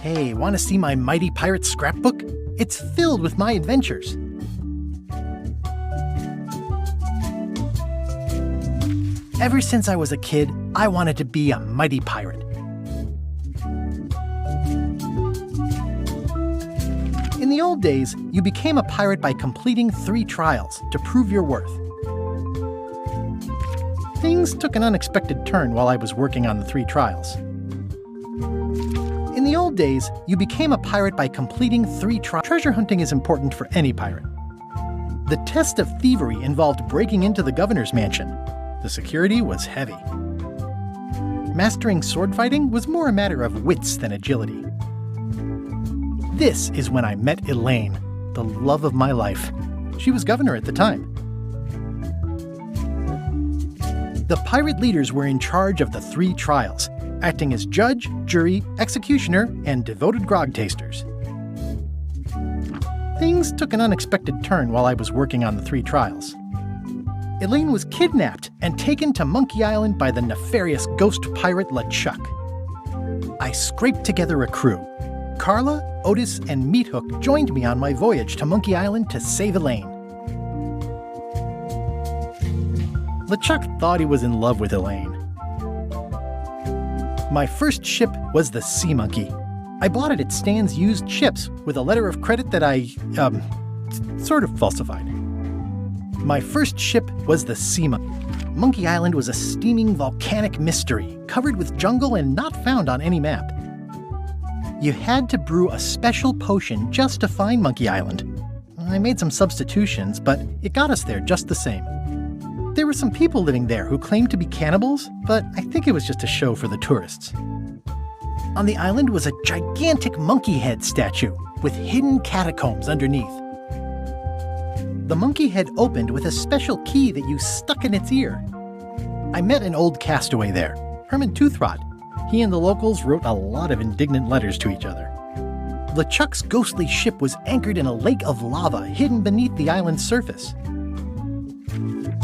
Hey, want to see my mighty pirate scrapbook? It's filled with my adventures. Ever since I was a kid, I wanted to be a mighty pirate. In the old days, you became a pirate by completing 3 trials to prove your worth. Things took an unexpected turn while I was working on the 3 trials. In the old days, you became a pirate by completing 3 trials. Treasure hunting is important for any pirate. The test of thievery involved breaking into the governor's mansion. The security was heavy. Mastering sword fighting was more a matter of wits than agility. This is when I met Elaine, the love of my life. She was governor at the time. The pirate leaders were in charge of the 3 trials, acting as judge, jury, executioner, and devoted grog tasters. Things took an unexpected turn while I was working on the 3 trials. Elaine was kidnapped and taken to Monkey Island by the nefarious ghost pirate LeChuck. I scraped together a crew. Carla, Otis, and Meathook joined me on my voyage to Monkey Island to save Elaine. LeChuck thought he was in love with Elaine. My first ship was the Sea Monkey. I bought it at Stan's used ships with a letter of credit that I, sort of falsified. My first ship was the Sea Monkey. Monkey Island was a steaming volcanic mystery, covered with jungle and not found on any map. You had to brew a special potion just to find Monkey Island. I made some substitutions, but it got us there just the same. There were some people living there who claimed to be cannibals, but I think it was just a show for the tourists. On the island was a gigantic monkey head statue with hidden catacombs underneath. The monkey head opened with a special key that you stuck in its ear. I met an old castaway there, Herman Toothrot. He and the locals wrote a lot of indignant letters to each other. LeChuck's ghostly ship was anchored in a lake of lava hidden beneath the island's surface.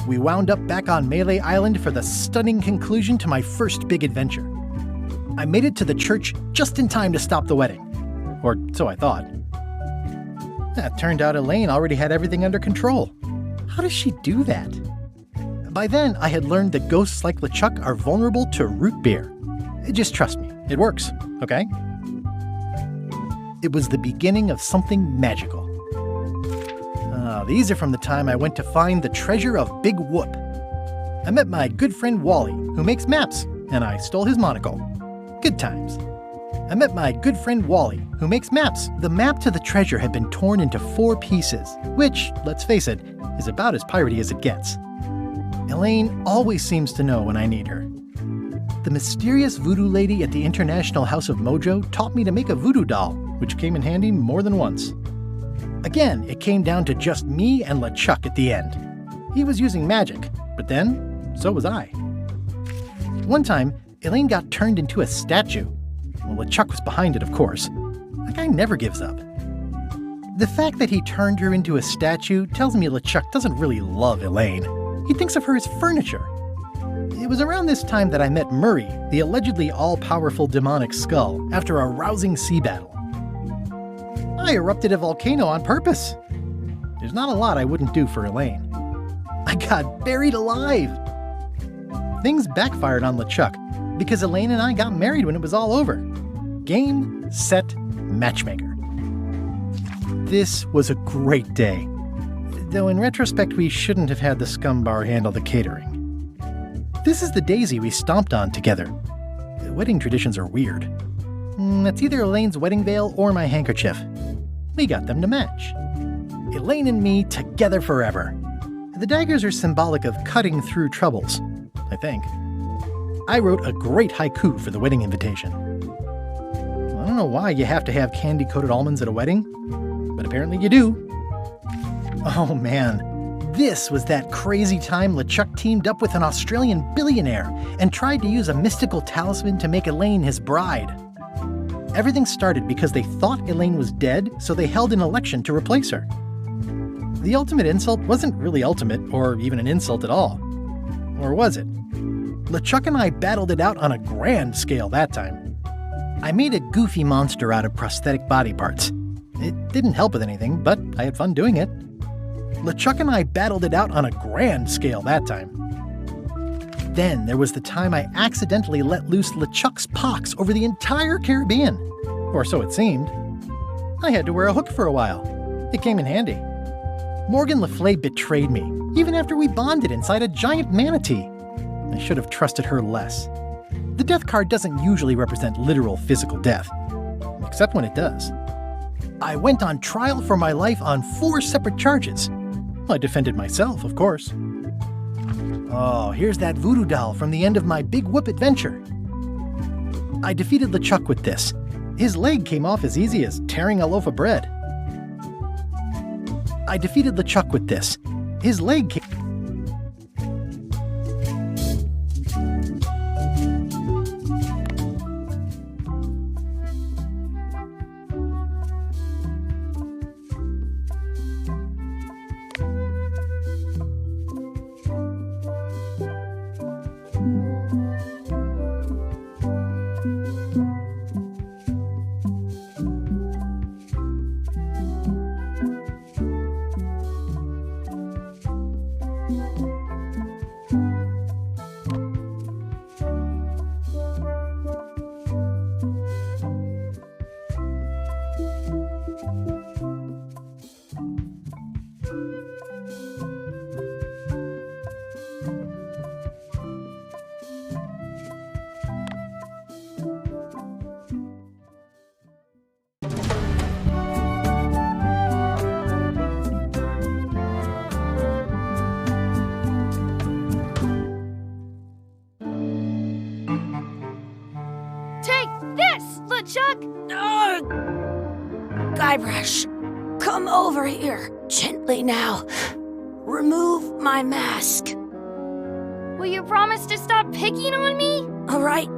We wound up back on Melee Island for the stunning conclusion to my first big adventure. I made it to the church just in time to stop the wedding. Or so I thought. It turned out Elaine already had everything under control. How does she do that? By then, I had learned that ghosts like LeChuck are vulnerable to root beer. Just trust me, it works, okay? It was the beginning of something magical. These are from the time I went to find the treasure of Big Whoop. I met my good friend Wally, who makes maps, and I stole his monocle. Good times. I met my good friend Wally, who makes maps. The map to the treasure had been torn into 4 pieces, which, let's face it, is about as piratey as it gets. Elaine always seems to know when I need her. The mysterious voodoo lady at the International House of Mojo taught me to make a voodoo doll, which came in handy more than once. Again, it came down to just me and LeChuck at the end. He was using magic, but then, so was I. One time, Elaine got turned into a statue. Well, LeChuck was behind it, of course. That guy never gives up. The fact that he turned her into a statue tells me LeChuck doesn't really love Elaine. He thinks of her as furniture. It was around this time that I met Murray, the allegedly all-powerful demonic skull, after a rousing sea battle. I erupted a volcano on purpose. There's not a lot I wouldn't do for Elaine. I got buried alive. Things backfired on LeChuck because Elaine and I got married when it was all over. Game, set, matchmaker. This was a great day. Though in retrospect, we shouldn't have had the scumbar handle the catering. This is the daisy we stomped on together. Wedding traditions are weird. It's either Elaine's wedding veil or my handkerchief. We got them to match. Elaine and me together forever. The daggers are symbolic of cutting through troubles, I think. I wrote a great haiku for the wedding invitation. I don't know why you have to have candy-coated almonds at a wedding, but apparently you do. Oh man, this was that crazy time LeChuck teamed up with an Australian billionaire and tried to use a mystical talisman to make Elaine his bride. Everything started because they thought Elaine was dead, so they held an election to replace her. The ultimate insult wasn't really ultimate, or even an insult at all. Or was it? LeChuck and I battled it out on a grand scale that time. I made a goofy monster out of prosthetic body parts. It didn't help with anything, but I had fun doing it. LeChuck and I battled it out on a grand scale that time. Then there was the time I accidentally let loose LeChuck's pox over the entire Caribbean. Or so it seemed. I had to wear a hook for a while. It came in handy. Morgan Le Fay betrayed me, even after we bonded inside a giant manatee. I should have trusted her less. The death card doesn't usually represent literal physical death, except when it does. I went on trial for my life on 4 separate charges. I defended myself, of course. Oh, here's that voodoo doll from the end of my Big Whoop adventure. I defeated LeChuck with this. His leg came off as easy as tearing a loaf of bread. I defeated LeChuck with this. His leg came... Guybrush, come over here, gently now. Remove my mask. Will you promise to stop picking on me? All right,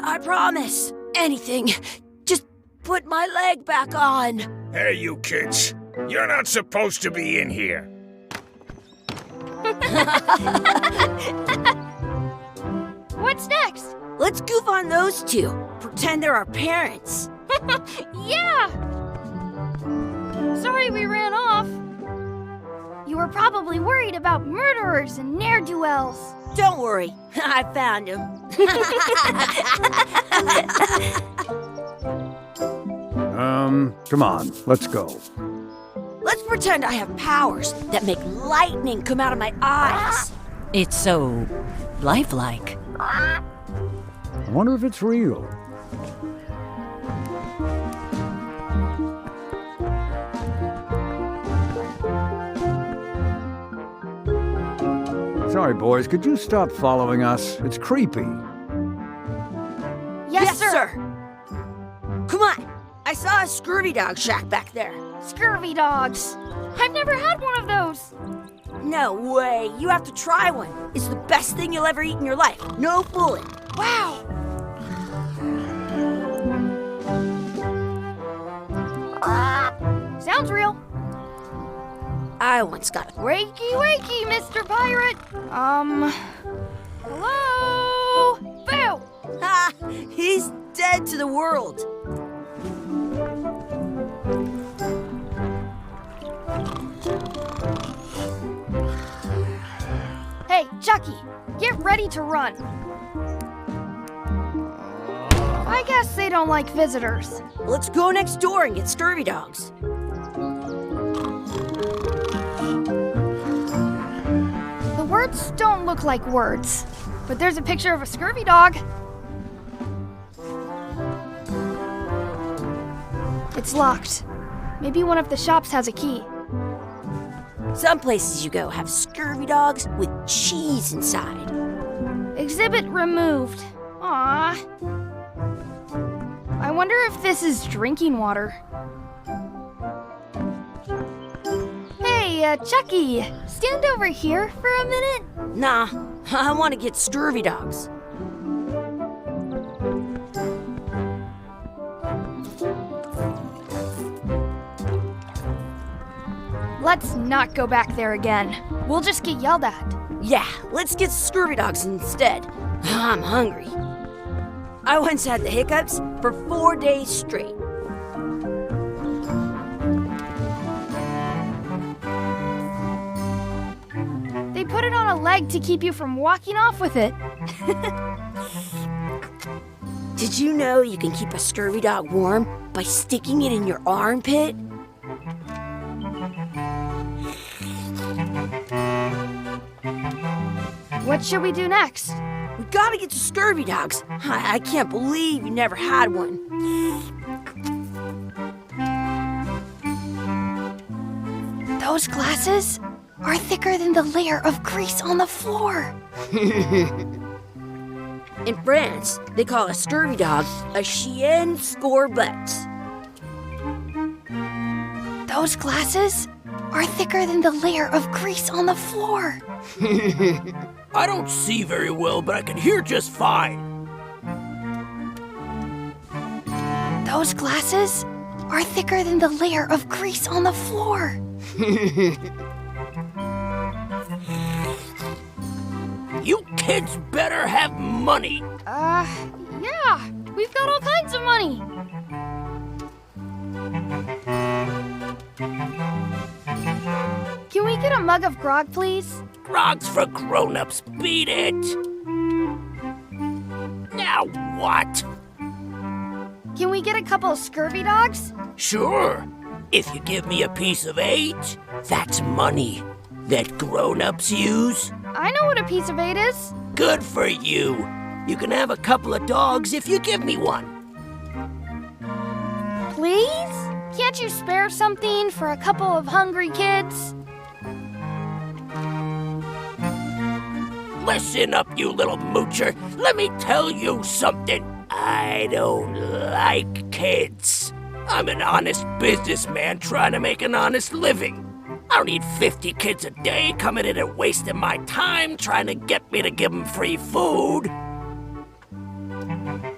I promise. Anything. Just put my leg back on. Hey, you kids. You're not supposed to be in here. What's next? Let's goof on those two. Pretend they're our parents. Yeah! Sorry we ran off. You were probably worried about murderers and ne'er-do-wells. Don't worry, I found him. Come on, let's go. Let's pretend I have powers that make lightning come out of my eyes. It's so lifelike. I wonder if it's real. Sorry, boys, could you stop following us? It's creepy. Yes, sir. Come on, I saw a scurvy dog shack back there. Scurvy dogs. I've never had one of those. No way, you have to try one. It's the best thing you'll ever eat in your life. No fooling. Wow. Sounds real. I once got a... Wakey, wakey, Mr. Pirate. Hello? Boo! Ha! He's dead to the world. Hey, Chucky, get ready to run. I guess they don't like visitors. Let's go next door and get scurvy dogs. The words don't look like words, but there's a picture of a scurvy dog. It's locked. Maybe one of the shops has a key. Some places you go have scurvy dogs with cheese inside. Exhibit removed. Aww. I wonder if this is drinking water. Hey, Chucky, stand over here for a minute. Nah, I want to get scurvy dogs. Let's not go back there again. We'll just get yelled at. Yeah, let's get scurvy dogs instead. I'm hungry. I once had the hiccups for 4 days straight. They put it on a leg to keep you from walking off with it. Did you know you can keep a scurvy dog warm by sticking it in your armpit? What should we do next? We gotta get to scurvy dogs. I can't believe you never had one. Those glasses are thicker than the layer of grease on the floor. In France, they call a scurvy dog a chien scorbut. Those glasses are thicker than the layer of grease on the floor. I don't see very well, but I can hear just fine. Those glasses are thicker than the layer of grease on the floor. You kids better have money. Yeah, we've got all kinds of money. Can we get a mug of grog, please? Grog's for grown-ups, beat it. Now what? Can we get a couple of scurvy dogs? Sure. If you give me a piece of 8, that's money that grown-ups use. I know what a piece of 8 is. Good for you. You can have a couple of dogs if you give me one. Please? Can't you spare something for a couple of hungry kids? Listen up, you little moocher. Let me tell you something. I don't like kids. I'm an honest businessman trying to make an honest living. I don't need 50 kids a day coming in and wasting my time trying to get me to give them free food.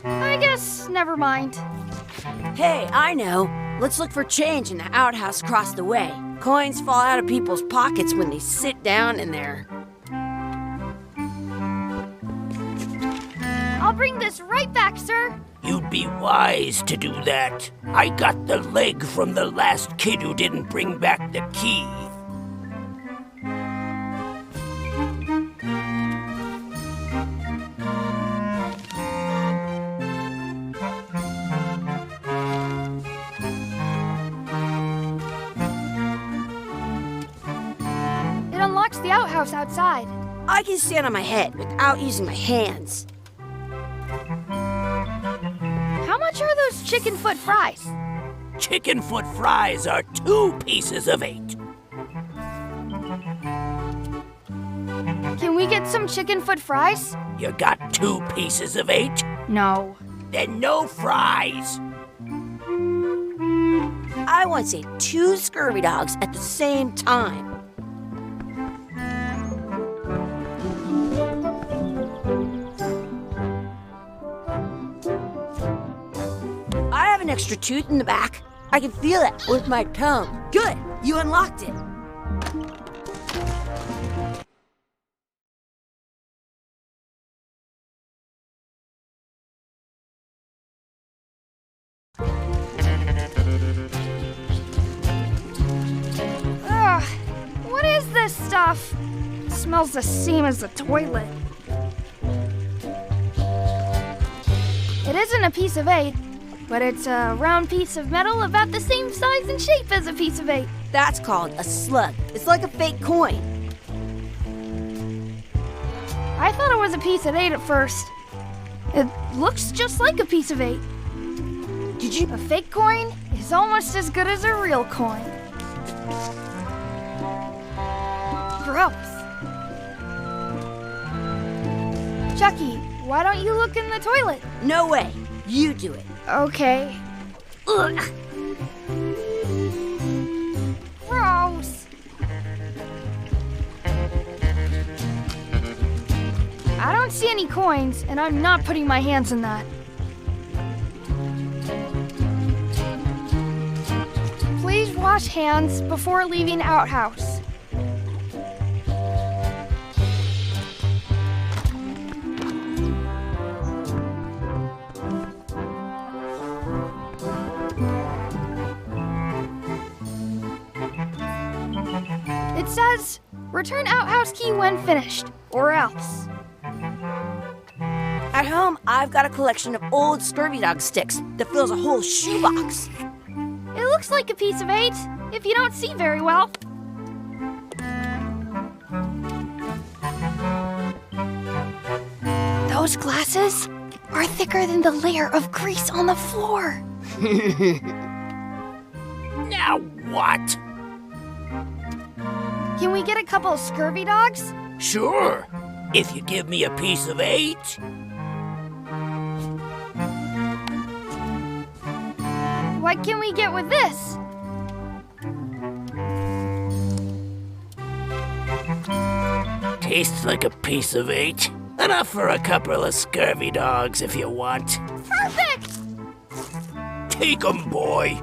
I guess never mind. Hey, I know. Let's look for change in the outhouse across the way. Coins fall out of people's pockets when they sit down in there. I'll bring this right back, sir. You'd be wise to do that. I got the leg from the last kid who didn't bring back the key. It unlocks the outhouse outside. I can stand on my head without using my hands. How much are those chicken foot fries? Chicken foot fries are 2 pieces of 8. Can we get some chicken foot fries? You got 2 pieces of 8? No. Then no fries. I once ate 2 scurvy dogs at the same time. I have an extra tooth in the back. I can feel it with my tongue. Good, you unlocked it. Ugh, what is this stuff? It smells the same as the toilet. It isn't a piece of 8, but it's a round piece of metal about the same size and shape as a piece of 8. That's called a slug. It's like a fake coin. I thought it was a piece of 8 at first. It looks just like a piece of 8. Did you? A fake coin is almost as good as a real coin. Gross. Chucky, why don't you look in the toilet? No way. You do it. Okay. Ugh. Gross. I don't see any coins, and I'm not putting my hands in that. Please wash hands before leaving outhouse. says, return outhouse key when finished, or else. At home, I've got a collection of old scurvy dog sticks that fills a whole shoebox. It looks like a piece of 8, if you don't see very well. Those glasses are thicker than the layer of grease on the floor. Now what? Can we get a couple of scurvy dogs? Sure, if you give me a piece of 8. What can we get with this? Tastes like a piece of 8. Enough for a couple of scurvy dogs if you want. Perfect! Take 'em, boy.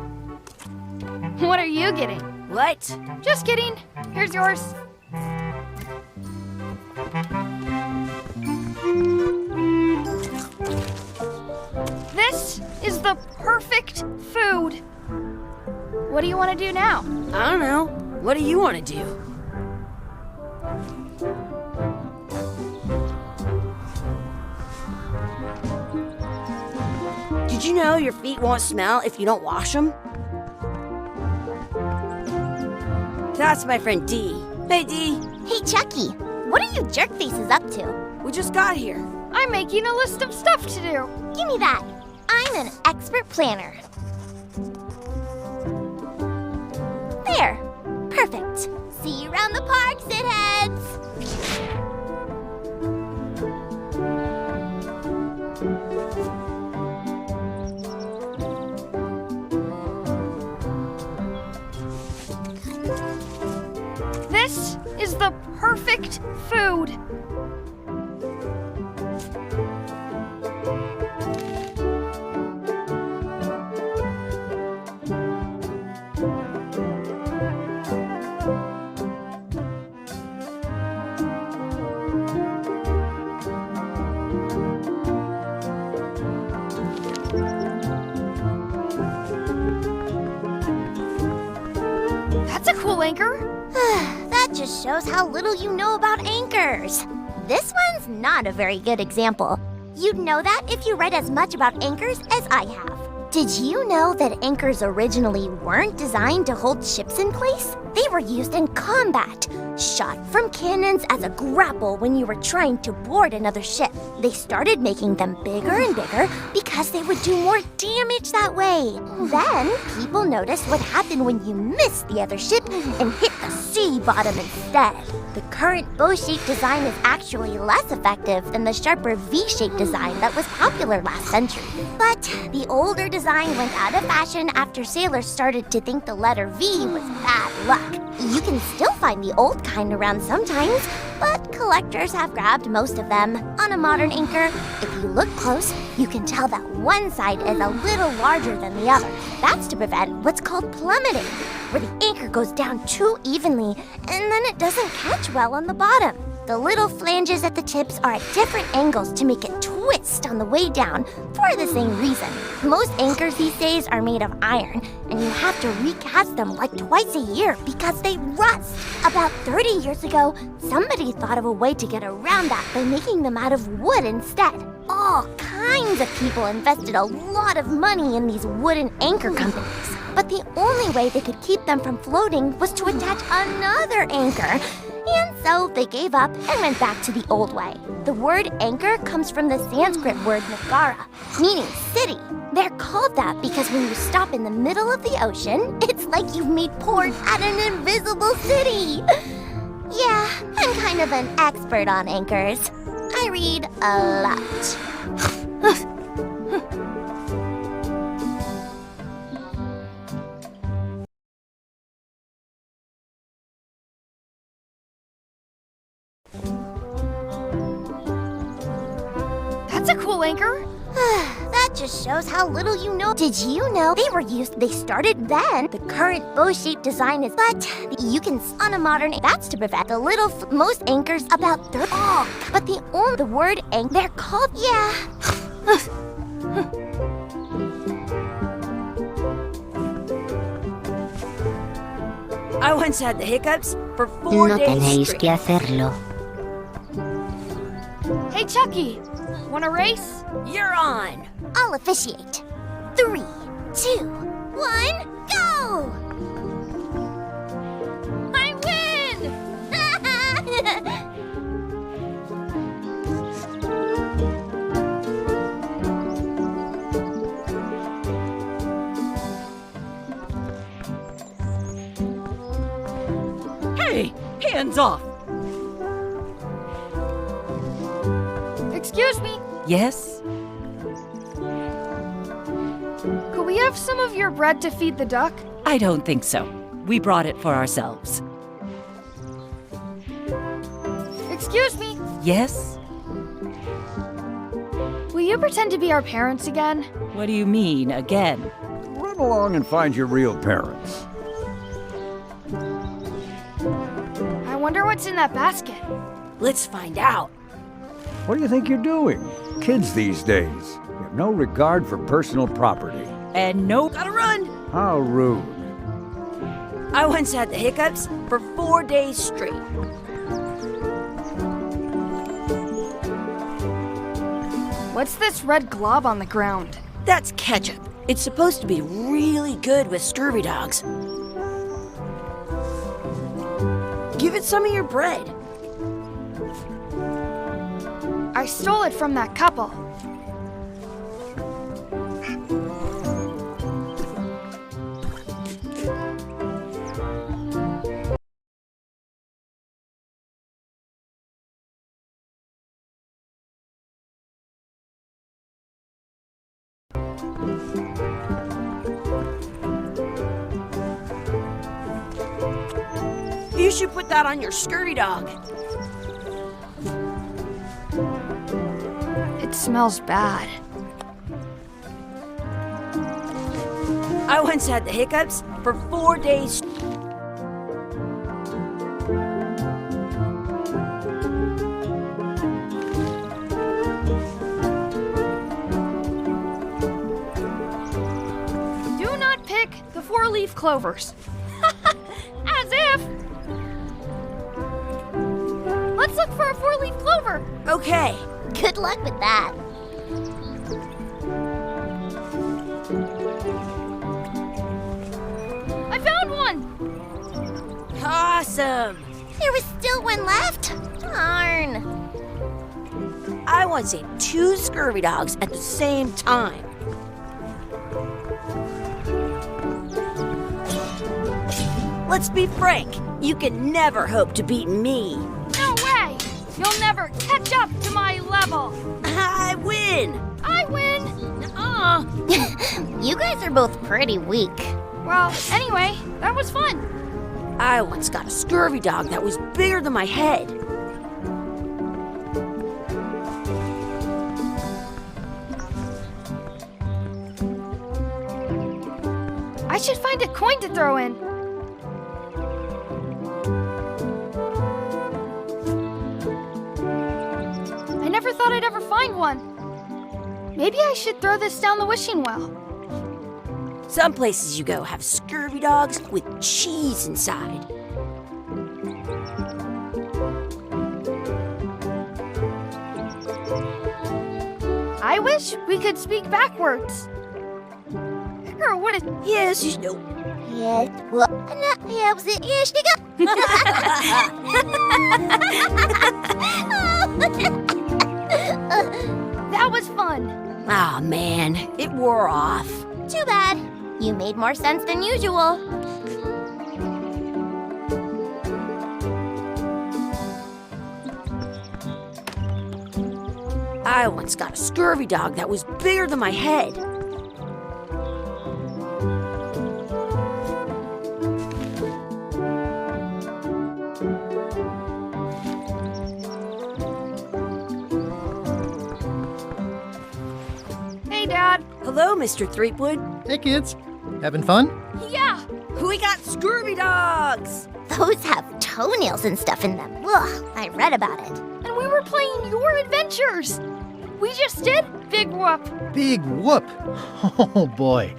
What are you getting? What? Just kidding. Here's yours. This is the perfect food. What do you want to do now? I don't know. What do you want to do? Did you know your feet won't smell if you don't wash them? That's my friend Dee. Hey, Dee. Hey, Chucky, what are you jerk faces up to? We just got here. I'm making a list of stuff to do. Give me that. I'm an expert planner. There. Perfect. See you around the park, shitheads. This is the perfect food. That's a cool anchor. That just shows how little you know about anchors. This one's not a very good example. You'd know that if you read as much about anchors as I have. Did you know that anchors originally weren't designed to hold ships in place? They were used in combat, shot from cannons as a grapple when you were trying to board another ship. They started making them bigger and bigger because they would do more damage that way. Then, people noticed what happened when you missed the other ship and hit the sea bottom instead. The current bow-shaped design is actually less effective than the sharper V-shaped design that was popular last century. But the older design went out of fashion after sailors started to think the letter V was bad luck. You can still find the old kind around sometimes, but collectors have grabbed most of them. On a modern anchor, if you look close, you can tell that one side is a little larger than the other. That's to prevent what's called plummeting, where the anchor goes down too evenly and then it doesn't catch well on the bottom. The little flanges at the tips are at different angles to make it twist on the way down for the same reason. Most anchors these days are made of iron, and you have to recast them like twice a year because they rust. About 30 years ago, somebody thought of a way to get around that by making them out of wood instead. All kinds of people invested a lot of money in these wooden anchor companies. But the only way they could keep them from floating was to attach another anchor. And so they gave up and went back to the old way. The word anchor comes from the Sanskrit word nagara, meaning city. They're called that because when you stop in the middle of the ocean, it's like you've made port at an invisible city. Yeah, I'm kind of an expert on anchors. I read a lot. That's a cool anchor. That just shows how little you know. Did you know they started then? The current bow-shaped design is, but you can, on a modern, that's to prevent the most anchors about 30. But the word anchor, they're called, yeah. I once had the hiccups for 4 No days tenéis straight. que hacerlo. Hey, Chucky, want a race? You're on. I'll officiate. 3, 2, 1, go! I win! Hey, hands off! Excuse me, Yes? could we have some of your bread to feed the duck? I don't think so. We brought it for ourselves. Excuse me, Yes? will you pretend to be our parents again? What do you mean, again? Run along and find your real parents. I wonder what's in that basket. Let's find out. What do you think you're doing? Kids these days, you have no regard for personal property. And no. Gotta run. How rude. I once had the hiccups for 4 days straight. What's this red glob on the ground? That's ketchup. It's supposed to be really good with scurvy dogs. Give it some of your bread. I stole it from that couple. You should put that on your scurvy dog. It smells bad. I once had the hiccups for 4 days. Do not pick the 4-leaf clovers. As if! Let's look for a 4-leaf clover. Okay. Good luck with that. I found one! Awesome. There was still one left? Darn. I once ate 2 scurvy dogs at the same time. Let's be frank. You can never hope to beat me. No way! You'll never catch up to my level. I win. I win! You guys are both pretty weak. Well, anyway, that was fun. I once got a scurvy dog that was bigger than my head. I should find a coin to throw in. I never thought I'd ever find one. Maybe I should throw this down the wishing well. Some places you go have scurvy dogs with cheese inside. I wish we could speak backwards. Or what it... Yes, you know. Yes, well, yeah, was it? Yes, That was fun. Aw, man, it wore off. Too bad. You made more sense than usual. I once got a scurvy dog that was bigger than my head. Hey, Dad. Hello, Mr. Threepwood. Hey, kids. Having fun? Yeah. We got scurvy dogs. Those have toenails and stuff in them. Ugh, I read about it. And we were playing your adventures. We just did Big Whoop. Big whoop. Oh boy,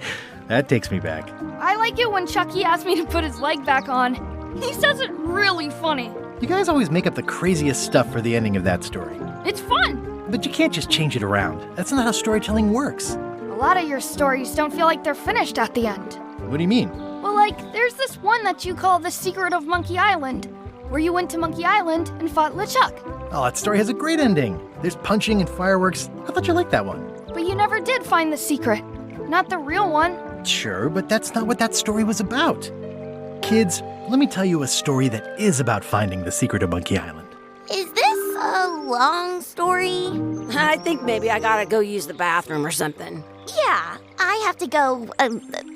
that takes me back. I like it when Chucky asked me to put his leg back on. He says it really funny. You guys always make up the craziest stuff for the ending of that story. It's fun. But you can't just change it around. That's not how storytelling works. A lot of your stories don't feel like they're finished at the end. What do you mean? Well, like, there's this one that you call The Secret of Monkey Island, where you went to Monkey Island and fought LeChuck. Oh, that story has a great ending. There's punching and fireworks. I thought you liked that one. But you never did find the secret. Not the real one. Sure, but that's not what that story was about. Kids, let me tell you a story that is about finding the secret of Monkey Island. Is this a long story? I think maybe I gotta go use the bathroom or something. Yeah, I have to go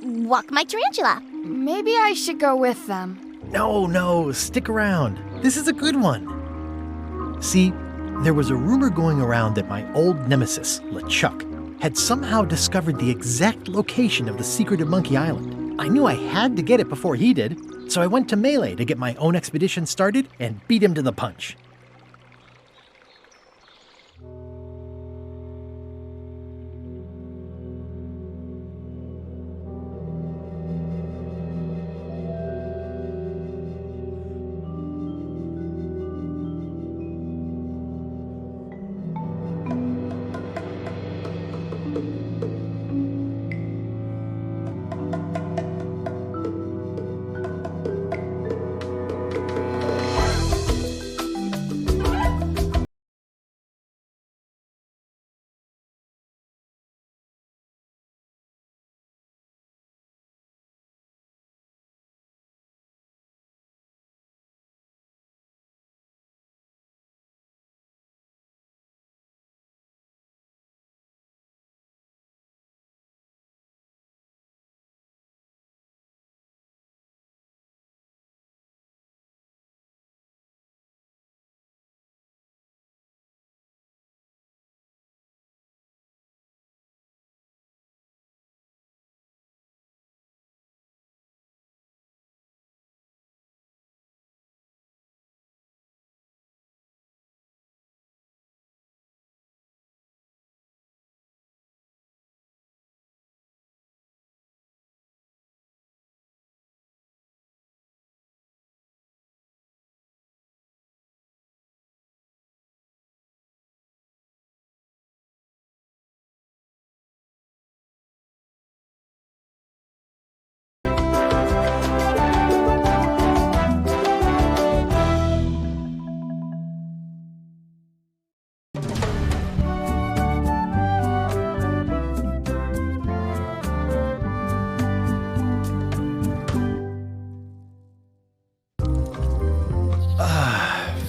walk my tarantula. Maybe I should go with them. No, stick around. This is a good one. See, there was a rumor going around that my old nemesis, LeChuck, had somehow discovered the exact location of the secret of Monkey Island. I knew I had to get it before he did, so I went to Melee to get my own expedition started and beat him to the punch.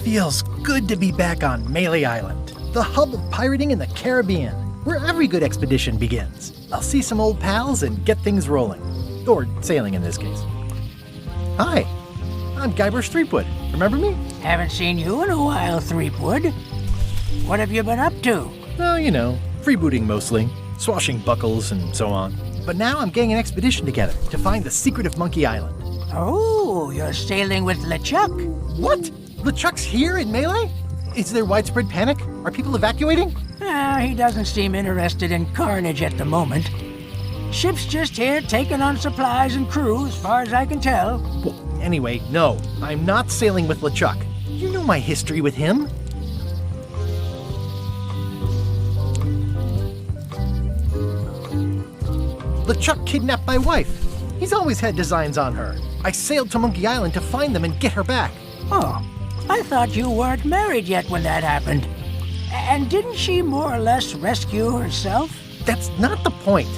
Feels good to be back on Melee Island, the hub of pirating in the Caribbean, where every good expedition begins. I'll see some old pals and get things rolling. Or sailing in this case. Hi, I'm Guybrush Threepwood. Remember me? Haven't seen you in a while, Threepwood. What have you been up to? Oh, you know, freebooting mostly, swashing buckles and so on. But now I'm getting an expedition together to find the secret of Monkey Island. Oh, you're sailing with LeChuck? What? LeChuck's here in Melee? Is there widespread panic? Are people evacuating? He doesn't seem interested in carnage at the moment. Ship's just here taking on supplies and crew, as far as I can tell. Well, anyway, no, I'm not sailing with LeChuck. You know my history with him. LeChuck kidnapped my wife. He's always had designs on her. I sailed to Monkey Island to find them and get her back. Oh, I thought you weren't married yet when that happened. And didn't she more or less rescue herself? That's not the point.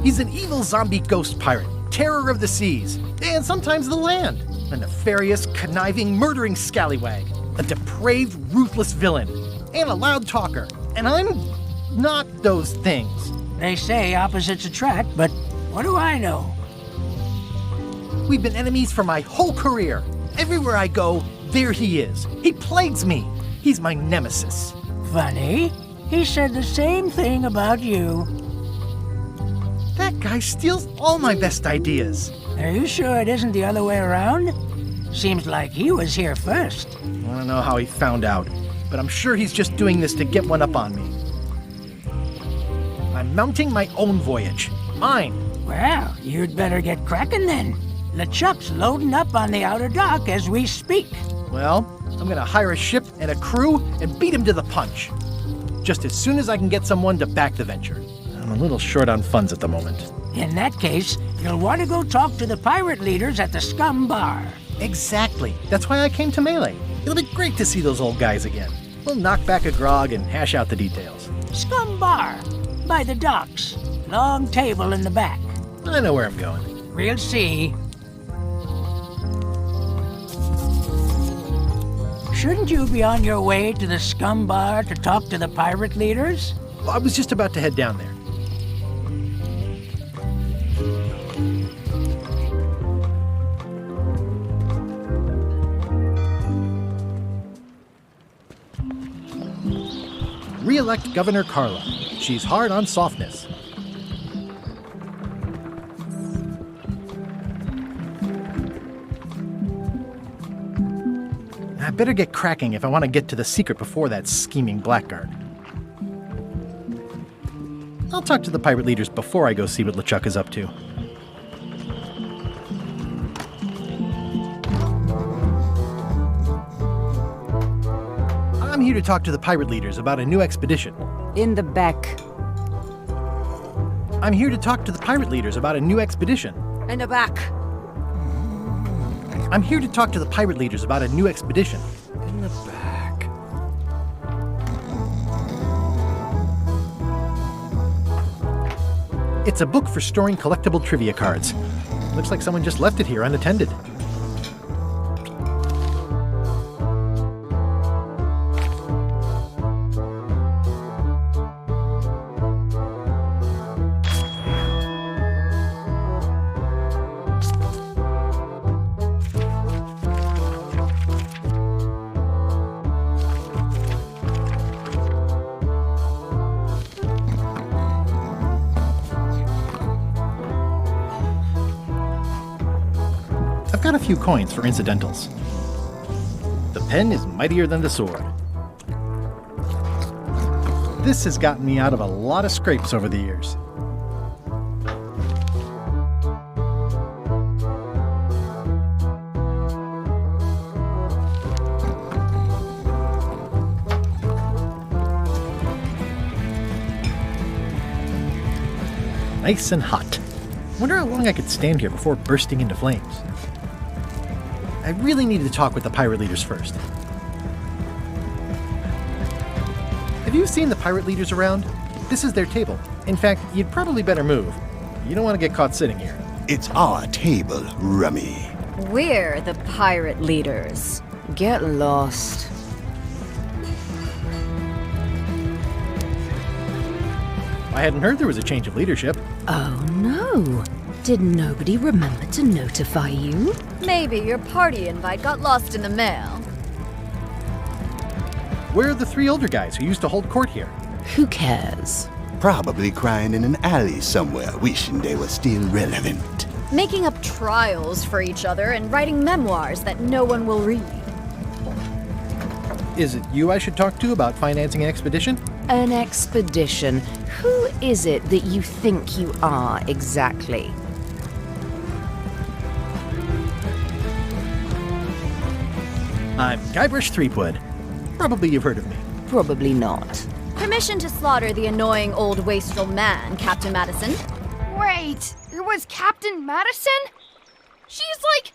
He's an evil zombie ghost pirate, terror of the seas, and sometimes the land. A nefarious, conniving, murdering scallywag. A depraved, ruthless villain. And a loud talker. And I'm not those things. They say opposites attract, but what do I know? We've been enemies for my whole career. Everywhere I go, there he is. He plagues me. He's my nemesis. Funny. He said the same thing about you. That guy steals all my best ideas. Are you sure it isn't the other way around? Seems like he was here first. I don't know how he found out, but I'm sure he's just doing this to get one up on me. I'm mounting my own voyage. Mine. Well, you'd better get cracking then. LeChuck's loading up on the outer dock as we speak. Well, I'm gonna hire a ship and a crew and beat him to the punch. Just as soon as I can get someone to back the venture. I'm a little short on funds at the moment. In that case, you'll want to go talk to the pirate leaders at the Scum Bar. Exactly. That's why I came to Melee. It'll be great to see those old guys again. We'll knock back a grog and hash out the details. Scum Bar, by the docks. Long table in the back. I know where I'm going. We'll see. Shouldn't you be on your way to the Scum Bar to talk to the pirate leaders? Well, I was just about to head down there. Re-elect Governor Carla. She's hard on softness. I better get cracking if I want to get to the secret before that scheming blackguard. I'll talk to the pirate leaders before I go see what LeChuck is up to. I'm here to talk to the pirate leaders about a new expedition. In the back. I'm here to talk to the pirate leaders about a new expedition. In the back. I'm here to talk to the pirate leaders about a new expedition. In the back. It's a book for storing collectible trivia cards. Looks like someone just left it here unattended. I've got a few coins for incidentals. The pen is mightier than the sword. This has gotten me out of a lot of scrapes over the years. Nice and hot. Wonder how long I could stand here before bursting into flames. I really need to talk with the pirate leaders first. Have you seen the pirate leaders around? This is their table. In fact, you'd probably better move. You don't want to get caught sitting here. It's our table, Rummy. We're the pirate leaders. Get lost. I hadn't heard there was a change of leadership. Oh no. Did nobody remember to notify you? Maybe your party invite got lost in the mail. Where are the three older guys who used to hold court here? Who cares? Probably crying in an alley somewhere, wishing they were still relevant. Making up trials for each other and writing memoirs that no one will read. Is it you I should talk to about financing an expedition? An expedition? Who is it that you think you are exactly? I'm Guybrush Threepwood. Probably you've heard of me. Probably not. Permission to slaughter the annoying old wastrel man, Captain Madison. Wait, it was Captain Madison? She's like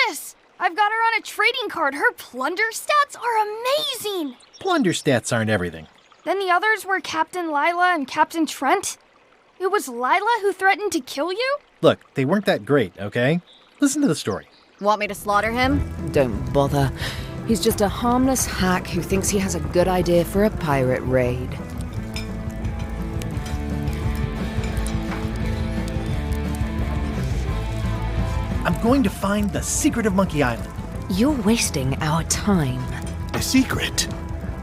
famous! I've got her on a trading card. Her plunder stats are amazing! Plunder stats aren't everything. Then the others were Captain Lila and Captain Trent. It was Lila who threatened to kill you? Look, they weren't that great, okay? Listen to the story. Want me to slaughter him? Don't bother. He's just a harmless hack who thinks he has a good idea for a pirate raid. I'm going to find the secret of Monkey Island. You're wasting our time. A secret?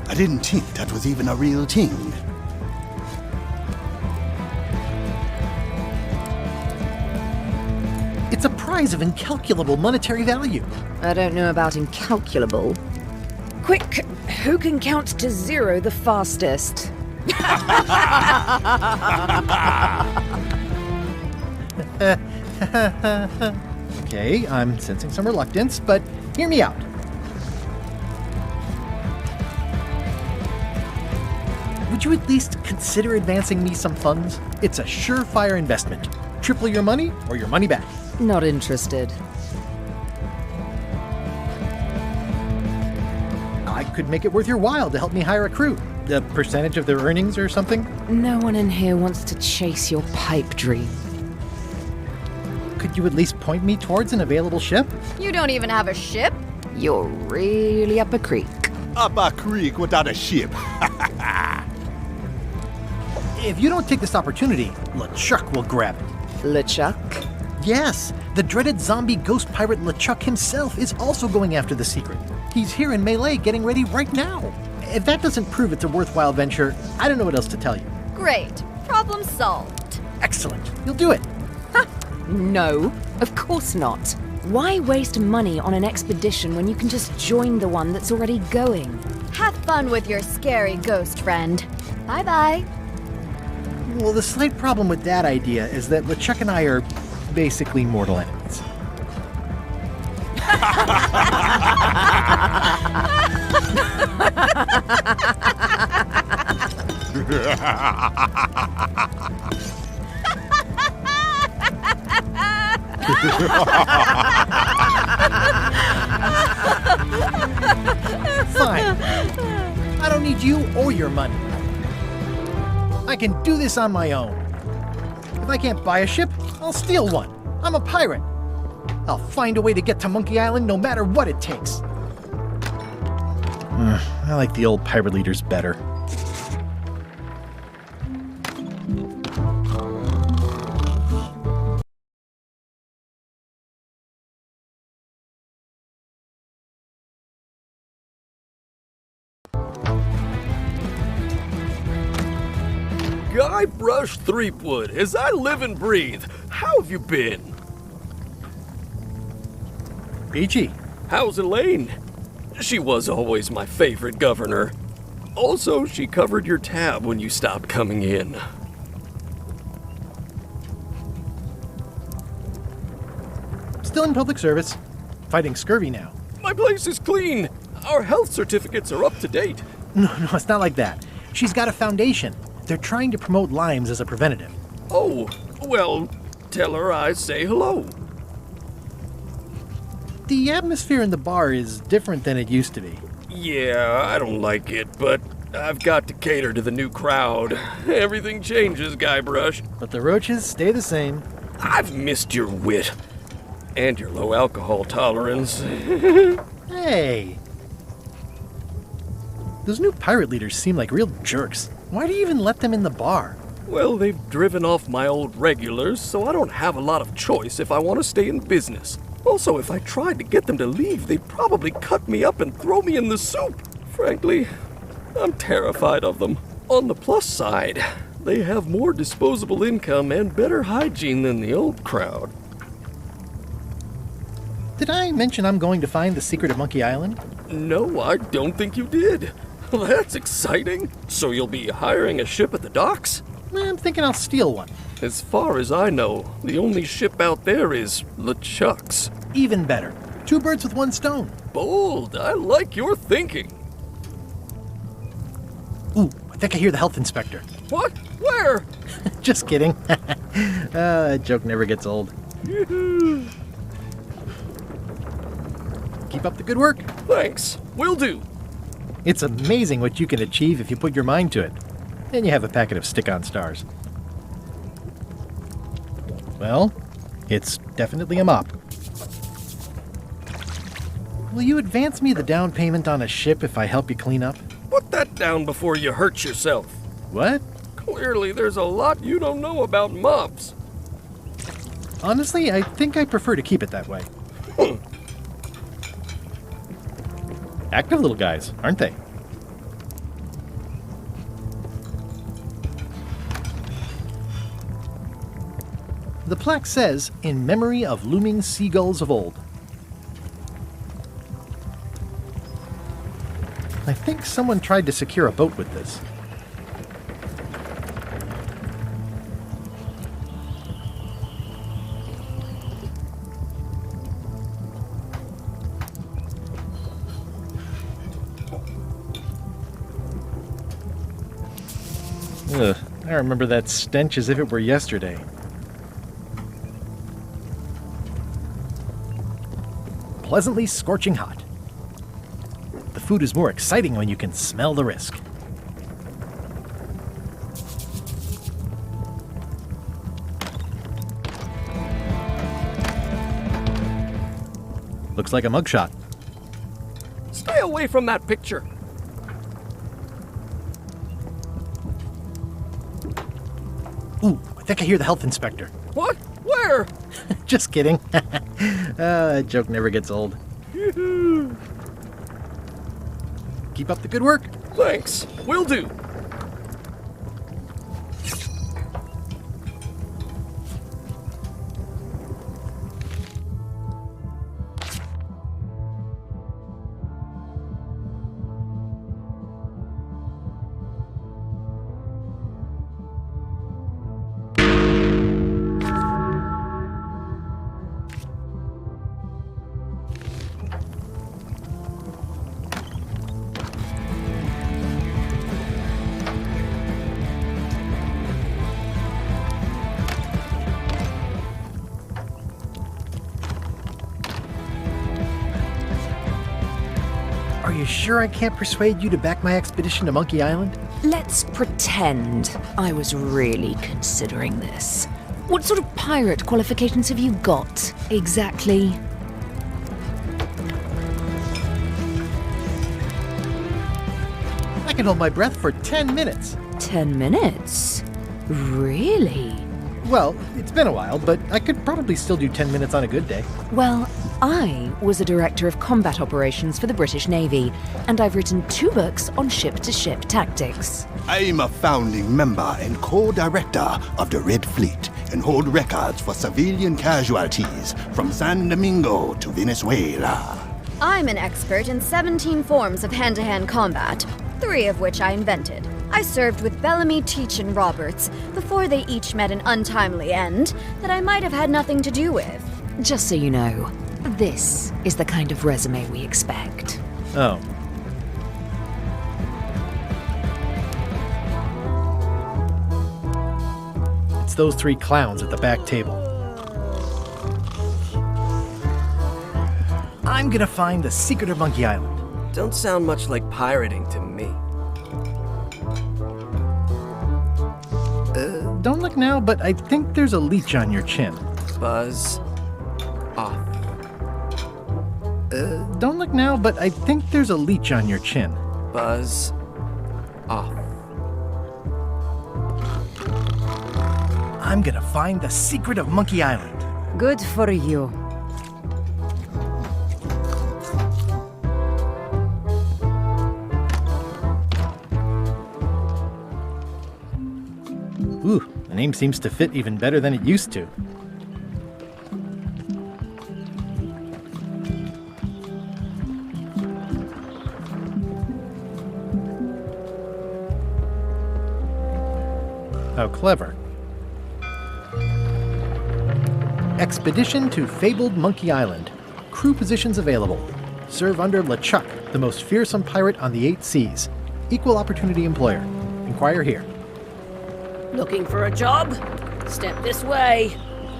I didn't think that was even a real thing. It's a prize of incalculable monetary value. I don't know about incalculable. Quick, who can count to 0 the fastest? Okay, I'm sensing some reluctance, but hear me out. Would you at least consider advancing me some funds? It's a surefire investment. Triple your money or your money back. Not interested. I could make it worth your while to help me hire a crew. A percentage of their earnings or something? No one in here wants to chase your pipe dream. Could you at least point me towards an available ship? You don't even have a ship? You're really up a creek. Up a creek without a ship. If you don't take this opportunity, LeChuck will grab it. LeChuck? Yes, the dreaded zombie ghost pirate LeChuck himself is also going after the secret. He's here in Melee getting ready right now. If that doesn't prove it's a worthwhile venture, I don't know what else to tell you. Great. Problem solved. Excellent. You'll do it. No, of course not. Why waste money on an expedition when you can just join the one that's already going? Have fun with your scary ghost friend. Bye-bye. Well, the slight problem with that idea is that LeChuck and I are basically mortal enemies. Fine. I don't need you or your money. I can do this on my own. If I can't buy a ship, I'll steal one. I'm a pirate. I'll find a way to get to Monkey Island no matter what it takes. I like the old pirate leaders better. Guybrush Threepwood, as I live and breathe. How have you been? Peachy. How's Elaine? She was always my favorite governor. Also, she covered your tab when you stopped coming in. Still in public service. Fighting scurvy now. My place is clean. Our health certificates are up to date. No, it's not like that. She's got a foundation. They're trying to promote limes as a preventative. Oh, well, tell her I say hello. The atmosphere in the bar is different than it used to be. Yeah, I don't like it, but I've got to cater to the new crowd. Everything changes, Guybrush. But the roaches stay the same. I've missed your wit. And your low alcohol tolerance. Hey! Those new pirate leaders seem like real jerks. Why do you even let them in the bar? Well, they've driven off my old regulars, so I don't have a lot of choice if I want to stay in business. Also, if I tried to get them to leave, they'd probably cut me up and throw me in the soup. Frankly, I'm terrified of them. On the plus side, they have more disposable income and better hygiene than the old crowd. Did I mention I'm going to find the secret of Monkey Island? No, I don't think you did. Well, that's exciting. So you'll be hiring a ship at the docks? I'm thinking I'll steal one. As far as I know, the only ship out there is LeChuck's. Even better. 2 birds with 1 stone. Bold. I like your thinking. Ooh, I think I hear the health inspector. What? Where? Just kidding. That joke never gets old. Keep up the good work. Thanks. Will do. It's amazing what you can achieve if you put your mind to it. Then you have a packet of stick-on stars. Well, it's definitely a mop. Will you advance me the down payment on a ship if I help you clean up? Put that down before you hurt yourself. What? Clearly, there's a lot you don't know about mops. Honestly, I think I prefer to keep it that way. Active little guys, aren't they? The plaque says, "In memory of looming seagulls of old." I think someone tried to secure a boat with this. I remember that stench as if it were yesterday. Pleasantly scorching hot. The food is more exciting when you can smell the risk. Looks like a mugshot. Stay away from that picture. Ooh, I think I hear the health inspector. What? Where? Just kidding. That joke never gets old. Keep up the good work. Thanks. Will do. Are you sure I can't persuade you to back my expedition to Monkey Island? Let's pretend I was really considering this. What sort of pirate qualifications have you got, exactly? I can hold my breath for 10 minutes. 10 minutes? Really? Well, it's been a while, but I could probably still do 10 minutes on a good day. Well, I was a director of combat operations for the British Navy, and I've written 2 books on ship-to-ship tactics. I'm a founding member and co-director of the Red Fleet and hold records for civilian casualties from San Domingo to Venezuela. I'm an expert in 17 forms of hand-to-hand combat, 3 of which I invented. I served with Bellamy, Teach, and Roberts before they each met an untimely end that I might have had nothing to do with. Just so you know, this is the kind of resume we expect. Oh. It's those 3 clowns at the back table. I'm gonna find the secret of Monkey Island. Don't sound much like pirating to me. Don't look now, but I think there's a leech on your chin. Buzz off. Don't look now, but I think there's a leech on your chin. Buzz off. I'm gonna find the secret of Monkey Island. Good for you. Ooh, the name seems to fit even better than it used to. How clever. Expedition to fabled Monkey Island. Crew positions available. Serve under LeChuck, the most fearsome pirate on the 8 seas. Equal opportunity employer. Inquire here. Looking for a job? Step this way.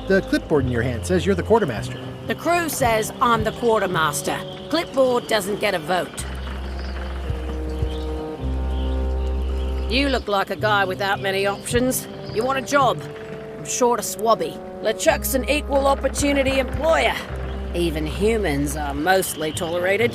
The clipboard in your hand says you're the quartermaster. The crew says I'm the quartermaster. Clipboard doesn't get a vote. You look like a guy without many options. You want a job? I'm short a swabby. LeChuck's an equal opportunity employer. Even humans are mostly tolerated.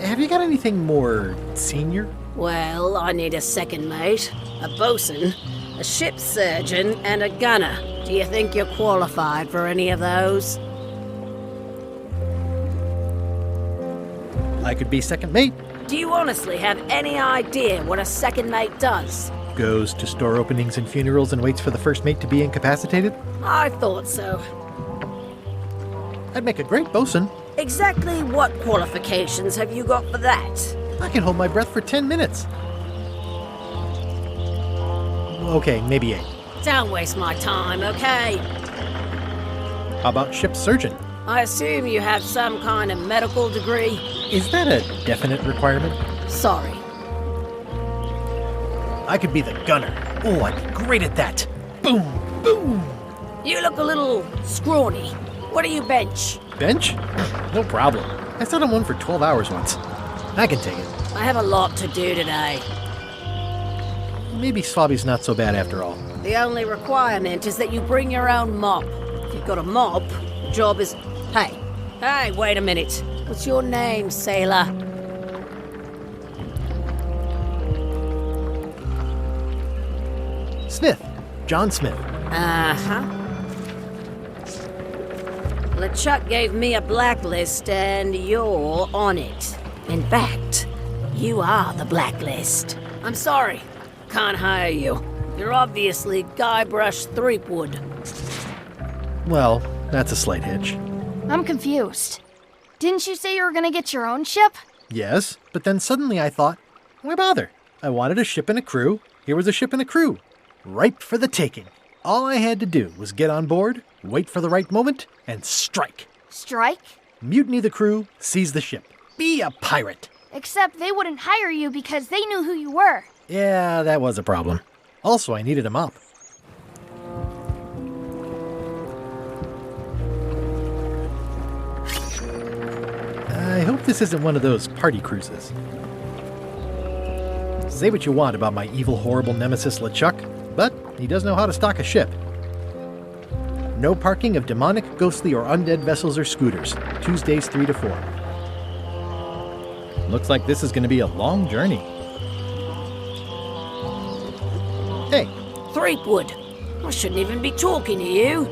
Have you got anything more senior? Well, I need a second mate, a bosun, a ship surgeon, and a gunner. Do you think you're qualified for any of those? I could be second mate. Do you honestly have any idea what a second mate does? Goes to store openings and funerals and waits for the first mate to be incapacitated? I thought so. I'd make a great bosun. Exactly what qualifications have you got for that? I can hold my breath for 10 minutes. Okay, maybe 8. Don't waste my time, okay? How about ship surgeon? I assume you have some kind of medical degree? Is that a definite requirement? Sorry. I could be the gunner. Oh, I'd be great at that. Boom, boom. You look a little scrawny. What do you bench? Bench? No problem. I sat on one for 12 hours once. I can take it. I have a lot to do today. Maybe Swabby's not so bad after all. The only requirement is that you bring your own mop. If you've got a mop, the job is... Hey, wait a minute. What's your name, sailor? Smith. John Smith. Uh-huh. LeChuck gave me a blacklist, and you're on it. In fact, you are the blacklist. I'm sorry. Can't hire you. You're obviously Guybrush Threepwood. Well, that's a slight hitch. I'm confused. Didn't you say you were gonna get your own ship? Yes, but then suddenly I thought, why bother? I wanted a ship and a crew. Here was a ship and a crew. Ripe for the taking. All I had to do was get on board, wait for the right moment, and strike. Strike? Mutiny the crew, seize the ship. Be a pirate. Except they wouldn't hire you because they knew who you were. Yeah, that was a problem. Also, I needed a mop. I hope this isn't one of those party cruises. Say what you want about my evil, horrible nemesis LeChuck, but he does know how to stock a ship. No parking of demonic, ghostly, or undead vessels or scooters. Tuesdays 3 to 4. Looks like this is going to be a long journey. Hey. Threepwood. I shouldn't even be talking to you.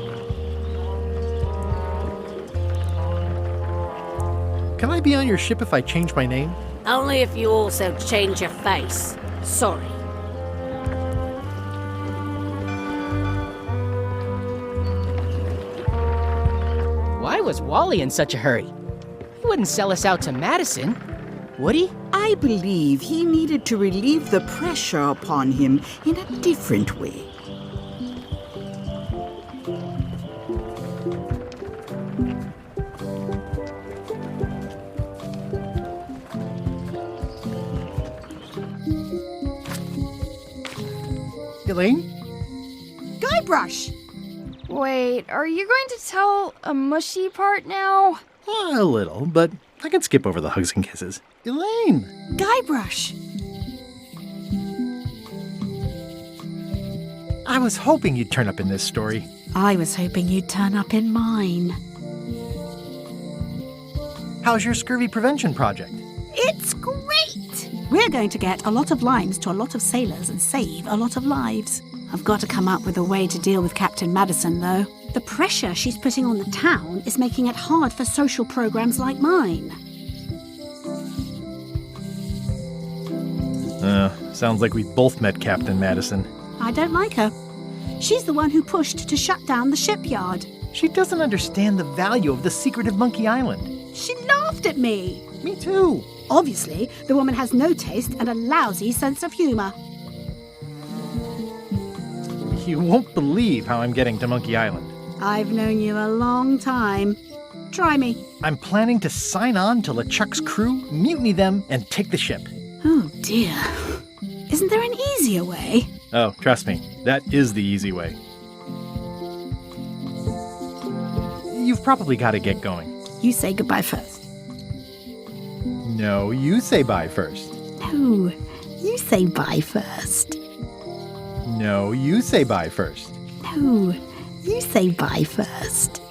Can I be on your ship if I change my name? Only if you also change your face. Sorry. Why was Wally in such a hurry? He wouldn't sell us out to Madison, would he? I believe he needed to relieve the pressure upon him in a different way. Elaine? Guybrush! Wait, are you going to tell a mushy part now? A little, but I can skip over the hugs and kisses. Elaine! Guybrush! I was hoping you'd turn up in this story. I was hoping you'd turn up in mine. How's your scurvy prevention project? It's great! We're going to get a lot of lines to a lot of sailors and save a lot of lives. I've got to come up with a way to deal with Captain Madison, though. The pressure she's putting on the town is making it hard for social programs like mine. Sounds like we both met Captain Madison. I don't like her. She's the one who pushed to shut down the shipyard. She doesn't understand the value of the secretive Monkey Island. She laughed at me. Me too. Obviously, the woman has no taste and a lousy sense of humor. You won't believe how I'm getting to Monkey Island. I've known you a long time. Try me. I'm planning to sign on to LeChuck's crew, mutiny them, and take the ship. Oh, dear. Isn't there an easier way? Oh, trust me, that is the easy way. You've probably got to get going. You say goodbye first. No, you say bye first. No, you say bye first. No, you say bye first. No, you say bye first.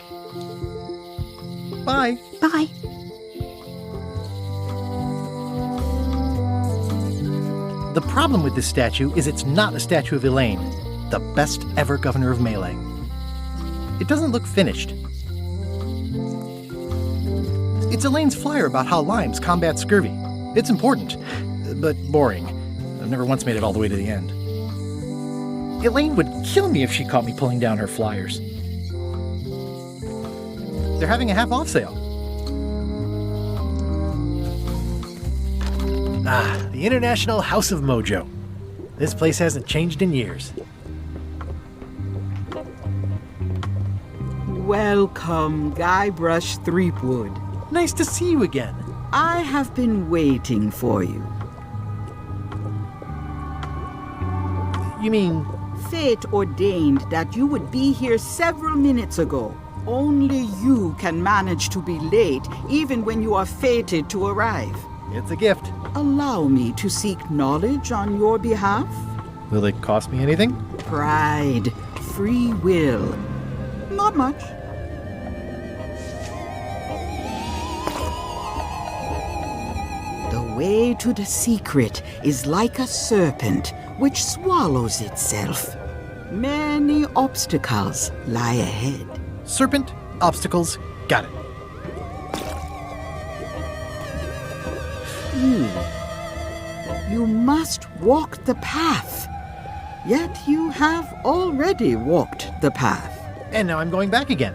Bye. Bye. The problem with this statue is it's not a statue of Elaine, the best ever governor of Melee. It doesn't look finished. It's Elaine's flyer about how limes combat scurvy. It's important, but boring. I've never once made it all the way to the end. Elaine would kill me if she caught me pulling down her flyers. They're having a half-off sale. The International House of Mojo. This place hasn't changed in years. Welcome, Guybrush Threepwood. Nice to see you again. I have been waiting for you. You mean... Fate ordained that you would be here several minutes ago. Only you can manage to be late, even when you are fated to arrive. It's a gift. Allow me to seek knowledge on your behalf. Will it cost me anything? Pride, free will. Not much. The way to the secret is like a serpent which swallows itself. Many obstacles lie ahead. Serpent, obstacles, got it. You must walk the path. Yet you have already walked the path. And now I'm going back again.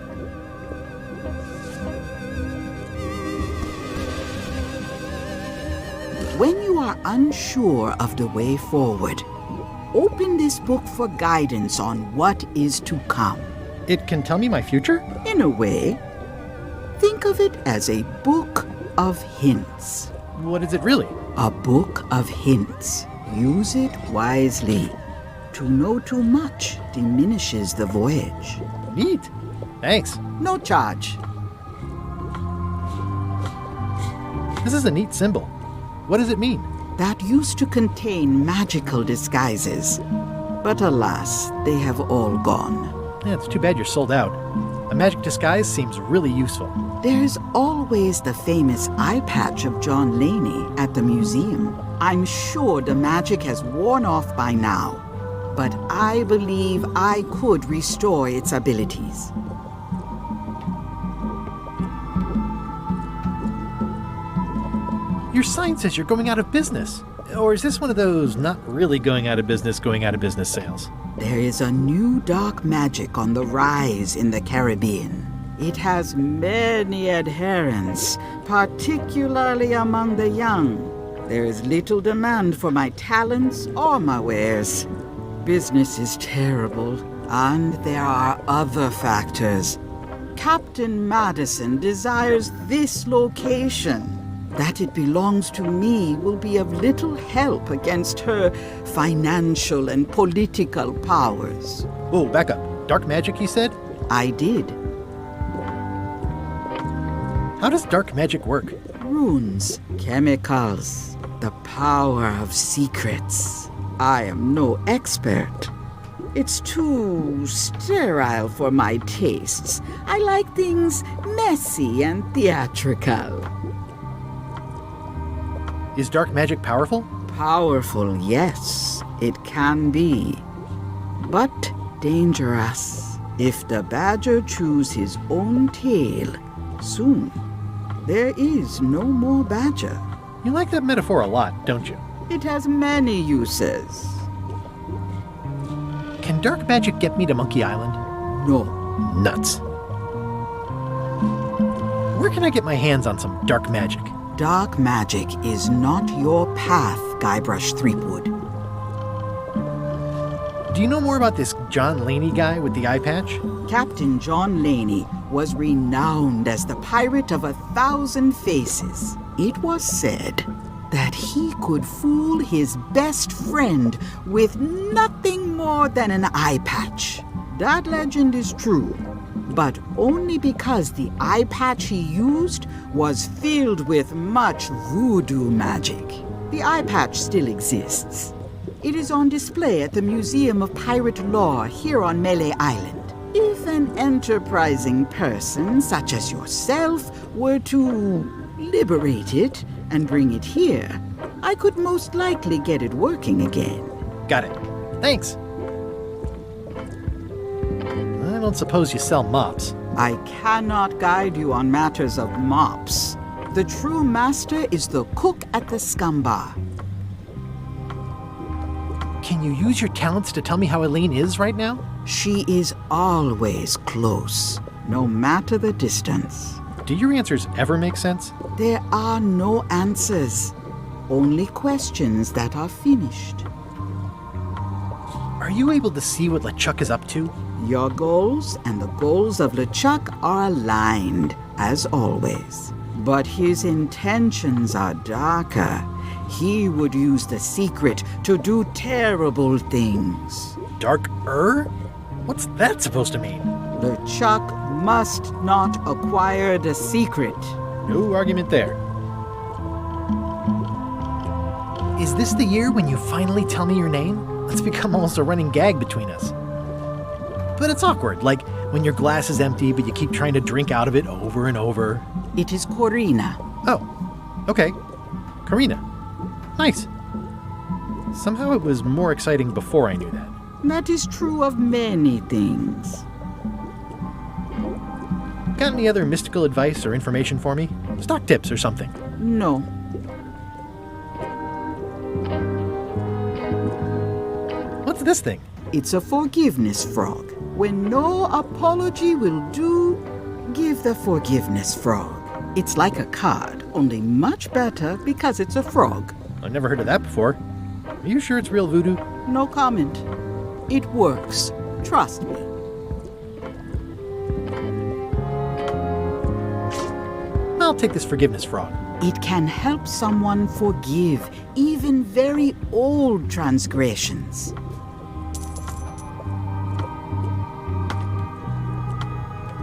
When you are unsure of the way forward, open this book for guidance on what is to come. It can tell me my future? In a way. Think of it as a book of hints. What is it really? A book of hints. Use it wisely. To know too much diminishes the voyage. Neat. Thanks. No charge. This is a neat symbol. What does it mean? That used to contain magical disguises. But alas, they have all gone. Yeah, it's too bad you're sold out. A magic disguise seems really useful. There's always the famous eye patch of John Laney at the museum. I'm sure the magic has worn off by now, but I believe I could restore its abilities. Your sign says you're going out of business. Or is this one of those not really going out of business sales? There is a new dark magic on the rise in the Caribbean. It has many adherents, particularly among the young. There is little demand for my talents or my wares. Business is terrible, and there are other factors. Captain Madison desires this location. That it belongs to me will be of little help against her financial and political powers. Whoa, back up. Dark magic, you said? I did. How does dark magic work? Runes, chemicals, the power of secrets. I am no expert. It's too sterile for my tastes. I like things messy and theatrical. Is dark magic powerful? Powerful, yes, it can be. But dangerous. If the badger chews his own tail, soon there is no more badger. You like that metaphor a lot, don't you? It has many uses. Can dark magic get me to Monkey Island? No. Nuts. Where can I get my hands on some dark magic? Dark magic is not your path, Guybrush Threepwood. Do you know more about this John Laney guy with the eye patch? Captain John Laney was renowned as the pirate of 1,000 faces. It was said that he could fool his best friend with nothing more than an eye patch. That legend is true, but only because the eye patch he used was filled with much voodoo magic. The eye patch still exists. It is on display at the Museum of Pirate Lore here on Melee Island. If an enterprising person such as yourself were to liberate it and bring it here, I could most likely get it working again. Got it. Thanks. I don't suppose you sell mops. I cannot guide you on matters of mops. The true master is the cook at the scum bar. Can you use your talents to tell me how Elaine is right now? She is always close, no matter the distance. Do your answers ever make sense? There are no answers, only questions that are finished. Are you able to see what LeChuck is up to? Your goals and the goals of LeChuck are aligned, as always. But his intentions are darker. He would use the secret to do terrible things. Dark-er? What's that supposed to mean? LeChuck must not acquire the secret. No argument there. Is this the year when you finally tell me your name? It's become almost a running gag between us. But it's awkward, like when your glass is empty but you keep trying to drink out of it over and over. It is Corina. Oh, okay. Karina. Nice. Somehow it was more exciting before I knew that. That is true of many things. Got any other mystical advice or information for me? Stock tips or something? No. What's this thing? It's a forgiveness frog. When no apology will do, give the forgiveness frog. It's like a card, only much better because it's a frog. I've never heard of that before. Are you sure it's real voodoo? No comment. It works. Trust me. I'll take this forgiveness frog. It can help someone forgive even very old transgressions.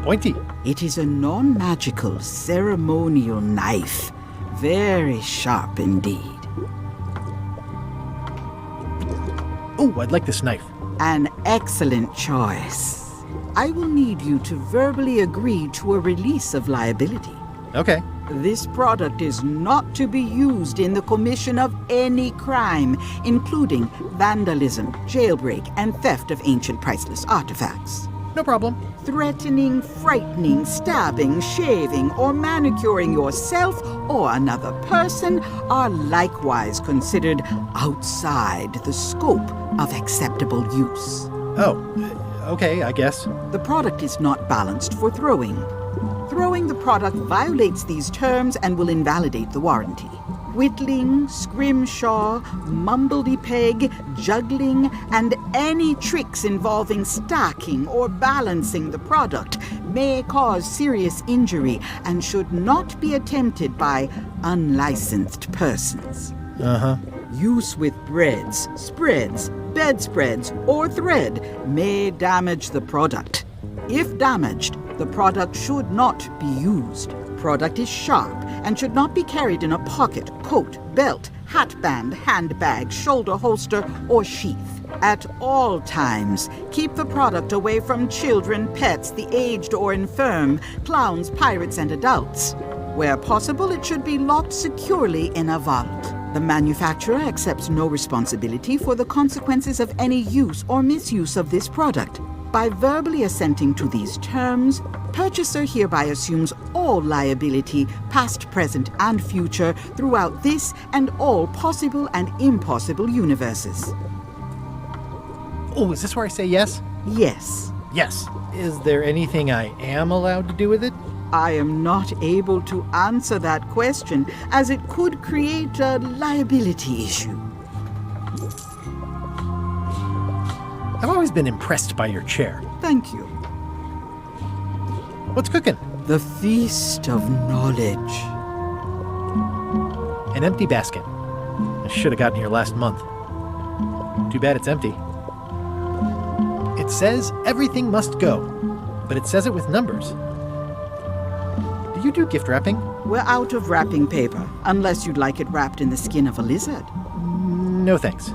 Pointy. It is a non-magical ceremonial knife. Very sharp indeed. Oh, I'd like this knife. An excellent choice. I will need you to verbally agree to a release of liability. Okay. This product is not to be used in the commission of any crime, including vandalism, jailbreak, and theft of ancient priceless artifacts. No problem. Threatening, frightening, stabbing, shaving, or manicuring yourself or another person are likewise considered outside the scope of acceptable use. Oh, okay, I guess. The product is not balanced for throwing. Throwing the product violates these terms and will invalidate the warranty. Whittling, scrimshaw, mumbledy-peg, juggling, and any tricks involving stacking or balancing the product may cause serious injury and should not be attempted by unlicensed persons. Uh-huh. Use with breads, spreads, bedspreads, or thread may damage the product. If damaged, the product should not be used. Product is sharp and should not be carried in a pocket, coat, belt, hatband, handbag, shoulder holster, or sheath. At all times, keep the product away from children, pets, the aged or infirm, clowns, pirates, and adults. Where possible, it should be locked securely in a vault. The manufacturer accepts no responsibility for the consequences of any use or misuse of this product. By verbally assenting to these terms, purchaser hereby assumes all liability, past, present, and future, throughout this and all possible and impossible universes. Oh, is this where I say yes? Yes. Yes. Is there anything I am allowed to do with it? I am not able to answer that question, as it could create a liability issue. I've always been impressed by your chair. Thank you. What's cooking? The feast of knowledge. An empty basket. I should have gotten here last month. Too bad it's empty. It says everything must go, but it says it with numbers. Do you do gift wrapping? We're out of wrapping paper, unless you'd like it wrapped in the skin of a lizard. No thanks.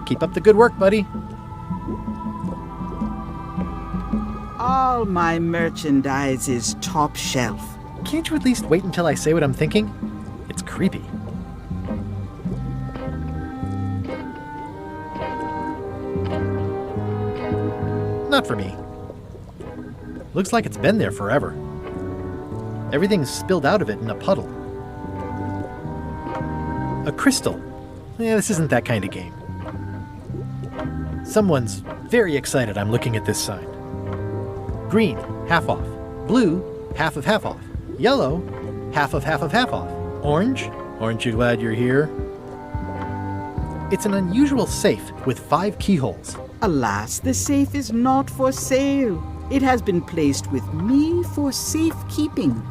Keep up the good work, buddy. All my merchandise is top shelf. Can't you at least wait until I say what I'm thinking? It's creepy. Not for me. Looks like it's been there forever. Everything's spilled out of it in a puddle. A crystal. Yeah, this isn't that kind of game. Someone's very excited I'm looking at this sign. Green, half off. Blue, half of half off. Yellow, half of half of half off. Orange, aren't you glad you're here? It's an unusual safe with 5 keyholes. Alas, the safe is not for sale. It has been placed with me for safekeeping.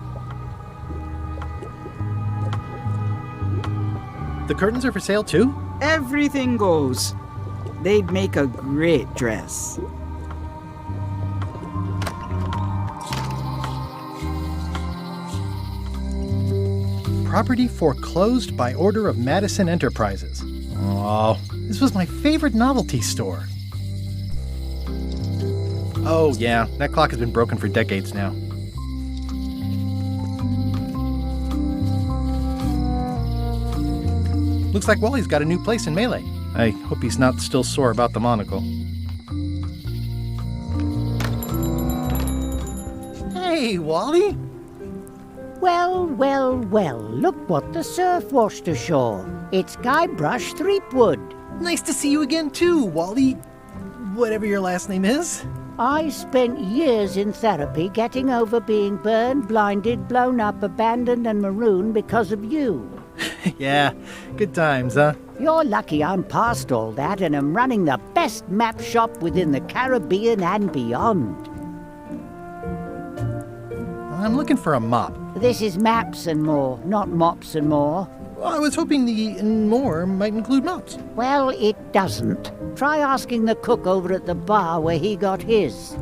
The curtains are for sale too? Everything goes. They'd make a great dress. Property foreclosed by order of Madison Enterprises. Oh, this was my favorite novelty store. Oh yeah, that clock has been broken for decades now. Looks like Wally's got a new place in Melee. I hope he's not still sore about the monocle. Hey, Wally! Well, well, well, look what the surf washed ashore. It's Guybrush Threepwood. Nice to see you again too, Wally. Whatever your last name is. I spent years in therapy getting over being burned, blinded, blown up, abandoned and marooned because of you. Yeah, good times, huh? You're lucky I'm past all that and am running the best map shop within the Caribbean and beyond. I'm looking for a mop. This is Maps and More, not Mops and More. I was hoping the and more might include mops. Well, it doesn't. Try asking the cook over at the bar where he got his.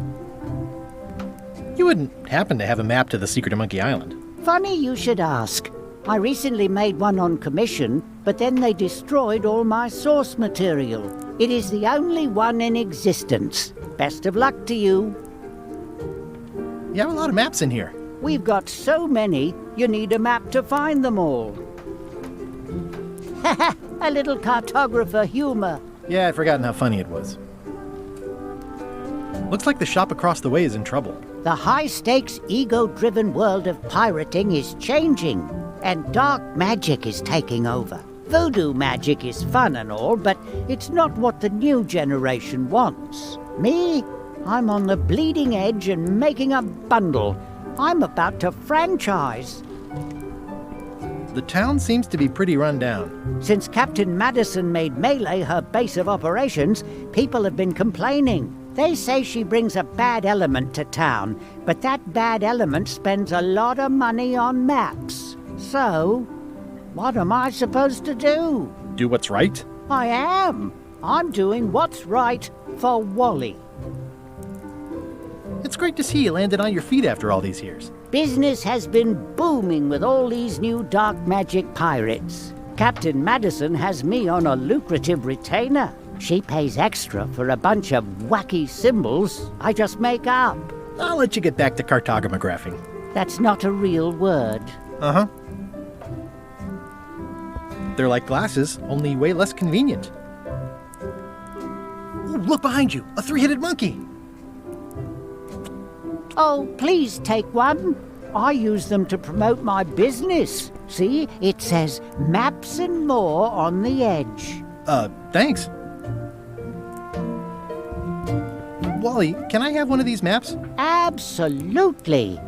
You wouldn't happen to have a map to the secret of Monkey Island. Funny you should ask. I recently made one on commission, but then they destroyed all my source material. It is the only one in existence. Best of luck to you. You have a lot of maps in here. We've got so many, you need a map to find them all. Haha, a little cartographer humor. Yeah, I'd forgotten how funny it was. Looks like the shop across the way is in trouble. The high-stakes, ego-driven world of pirating is changing, and dark magic is taking over. Voodoo magic is fun and all, but it's not what the new generation wants. Me? I'm on the bleeding edge and making a bundle. I'm about to franchise. The town seems to be pretty run down. Since Captain Madison made Melee her base of operations, people have been complaining. They say she brings a bad element to town, but that bad element spends a lot of money on maps. So, what am I supposed to do? Do what's right? I am. I'm doing what's right for Wally. It's great to see you landed on your feet after all these years. Business has been booming with all these new dark magic pirates. Captain Madison has me on a lucrative retainer. She pays extra for a bunch of wacky symbols I just make up. I'll let you get back to cartographing. That's not a real word. Uh-huh. They're like glasses, only way less convenient. Ooh, look behind you! A three-headed monkey! Oh, please take one. I use them to promote my business. See, it says Maps and More on the edge. Thanks. Wally, can I have one of these maps? Absolutely.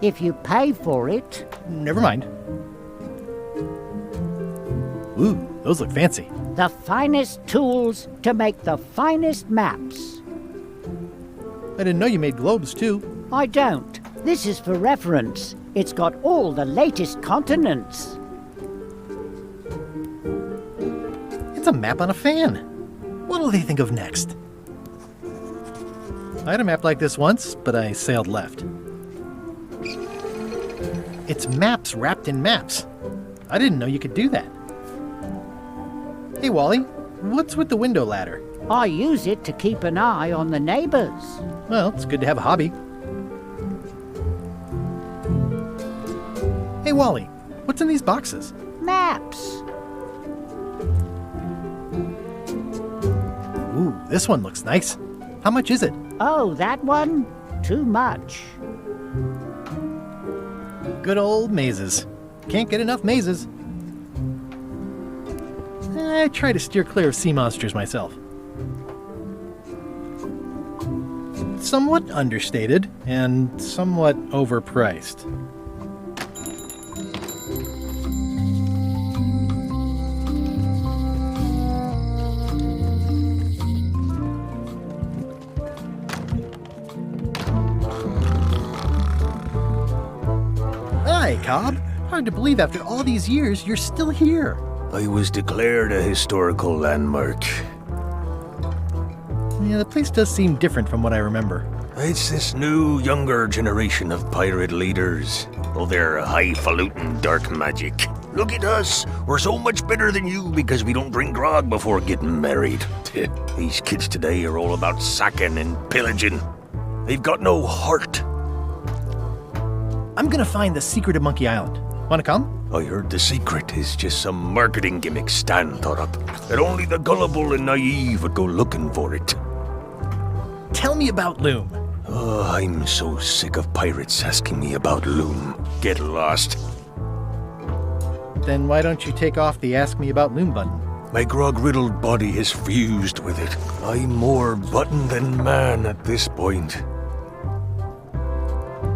If you pay for it. Never mind. Ooh, those look fancy. The finest tools to make the finest maps. I didn't know you made globes, too. I don't. This is for reference. It's got all the latest continents. It's a map on a fan. What'll they think of next? I had a map like this once, but I sailed left. It's maps wrapped in maps. I didn't know you could do that. Hey, Wally, what's with the window ladder? I use it to keep an eye on the neighbors. Well, it's good to have a hobby. Hey, Wally, what's in these boxes? Maps. Ooh, this one looks nice. How much is it? Oh, that one? Too much. Good old mazes. Can't get enough mazes. I try to steer clear of sea monsters myself. Somewhat understated and somewhat overpriced. Hi, Cobb. Hard to believe after all these years you're still here. I was declared a historical landmark. Yeah, the place does seem different from what I remember. It's this new, younger generation of pirate leaders. Oh, they're highfalutin dark magic. Look at us. We're so much better than you because we don't drink grog before getting married. These kids today are all about sacking and pillaging. They've got no heart. I'm gonna find the secret of Monkey Island. Wanna come? I heard the secret is just some marketing gimmick Stan thought up. That only the gullible and naive would go looking for it. Tell me about Loom. Oh, I'm so sick of pirates asking me about Loom. Get lost. Then why don't you take off the Ask Me About Loom button? My grog-riddled body is fused with it. I'm more button than man at this point.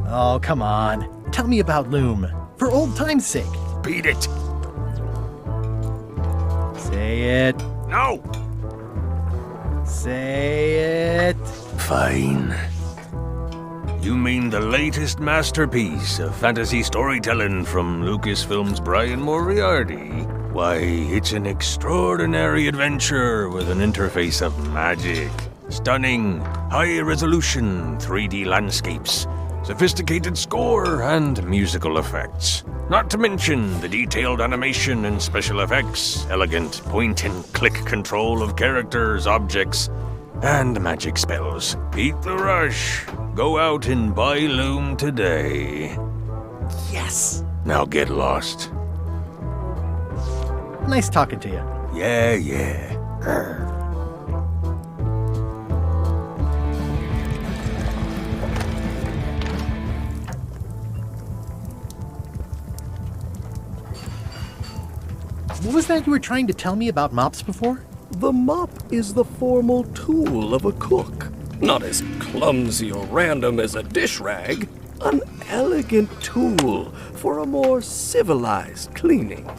Oh, come on. Tell me about Loom. For old time's sake. Beat it. Say it. No. Say it. Fine. You mean the latest masterpiece of fantasy storytelling from Lucasfilm's Brian Moriarty? Why, it's an extraordinary adventure with an interface of magic. Stunning, high-resolution 3D landscapes, sophisticated score, and musical effects. Not to mention the detailed animation and special effects, elegant point-and-click control of characters, objects, and magic spells. Beat the rush. Go out and buy Loom today. Yes! Now get lost. Nice talking to you. Yeah. What was that you were trying to tell me about mops before? The mop is the formal tool of a cook. Not as clumsy or random as a dish rag. An elegant tool for a more civilized cleaning.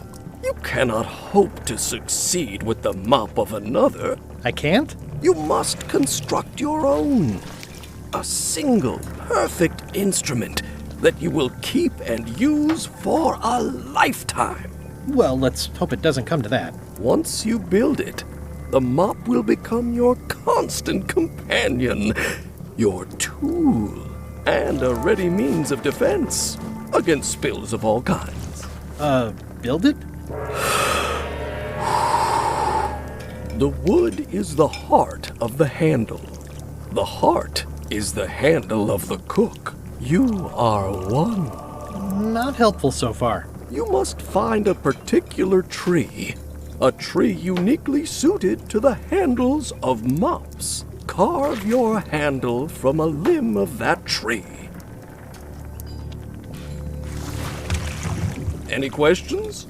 You cannot hope to succeed with the mop of another. I can't? You must construct your own. A single, perfect instrument that you will keep and use for a lifetime. Well, let's hope it doesn't come to that. Once you build it, the mop will become your constant companion, your tool, and a ready means of defense against spills of all kinds. Build it? The wood is the heart of the handle. The heart is the handle of the cook. You are one. Not helpful so far. You must find a particular tree. A tree uniquely suited to the handles of mops. Carve your handle from a limb of that tree. Any questions?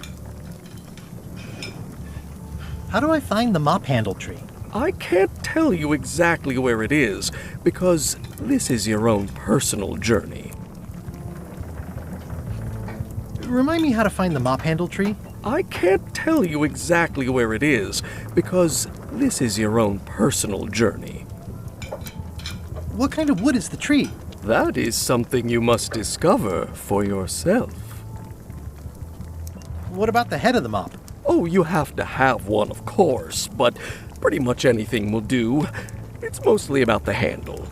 How do I find the mop handle tree? I can't tell you exactly where it is, because this is your own personal journey. Remind me how to find the mop handle tree? I can't tell you exactly where it is, because this is your own personal journey. What kind of wood is the tree? That is something you must discover for yourself. What about the head of the mop? Oh, you have to have one, of course, but pretty much anything will do. It's mostly about the handle.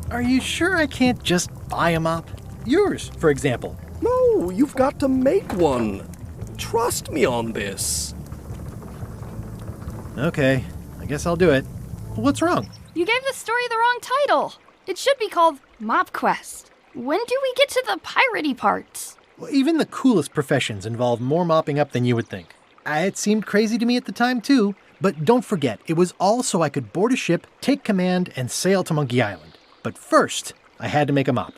Are you sure I can't just buy a mop? Yours, for example. No, you've got to make one. Trust me on this. Okay, I guess I'll do it. What's wrong? You gave the story the wrong title. It should be called Mop Quest. When do we get to the piratey parts? Well, even the coolest professions involve more mopping up than you would think. It seemed crazy to me at the time, too. But don't forget, it was all so I could board a ship, take command, and sail to Monkey Island. But first, I had to make a mop.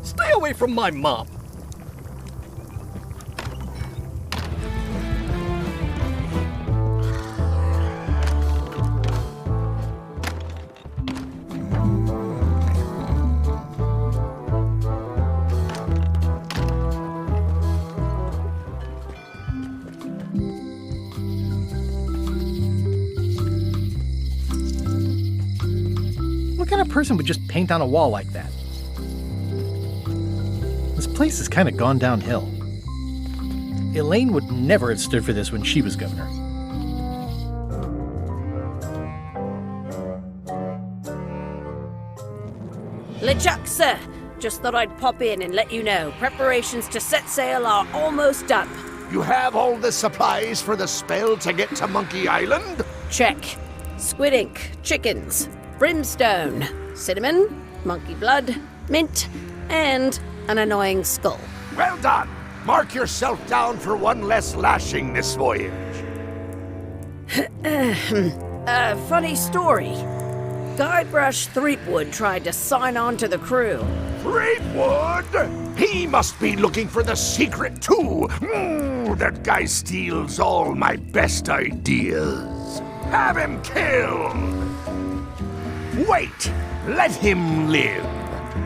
Stay away from my mop. What kind of person would just paint on a wall like that? This place has kind of gone downhill. Elaine would never have stood for this when she was governor. LeChuck, sir. Just thought I'd pop in and let you know. Preparations to set sail are almost done. You have all the supplies for the spell to get to Monkey Island? Check. Squid ink, chickens, brimstone, cinnamon, monkey blood, mint, and an annoying skull. Well done! Mark yourself down for one less lashing this voyage. Funny story. Guybrush Threepwood tried to sign on to the crew. Threepwood? He must be looking for the secret too. That guy steals all my best ideas. Have him killed! Wait! Let him live.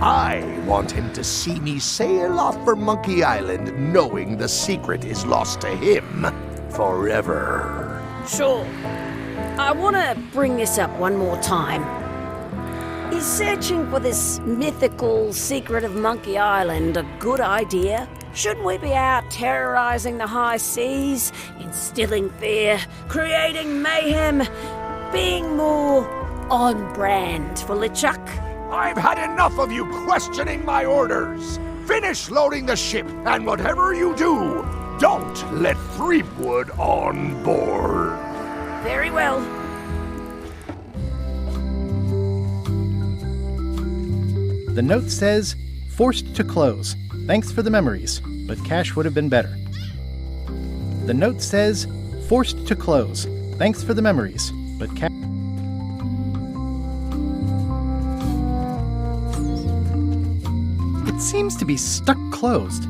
I want him to see me sail off for Monkey Island knowing the secret is lost to him forever. Sure. I want to bring this up one more time. Is searching for this mythical secret of Monkey Island a good idea? Shouldn't we be out terrorizing the high seas, instilling fear, creating mayhem, being more on brand for LeChuck? I've had enough of you questioning my orders. Finish loading the ship, and whatever you do, don't let Threepwood on board. Very well. The note says, forced to close. Thanks for the memories, but cash would have been better. The note says, forced to close. Thanks for the memories, but cash... It seems to be stuck closed.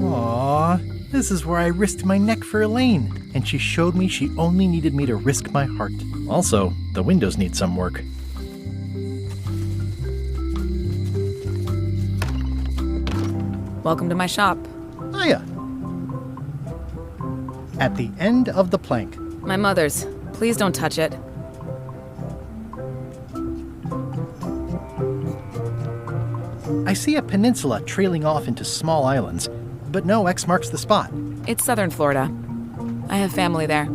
Aww, this is where I risked my neck for Elaine, and she showed me she only needed me to risk my heart. Also, the windows need some work. Welcome to my shop. Hiya. At the end of the plank. My mother's. Please don't touch it. I see a peninsula trailing off into small islands, but no X marks the spot. It's southern Florida. I have family there.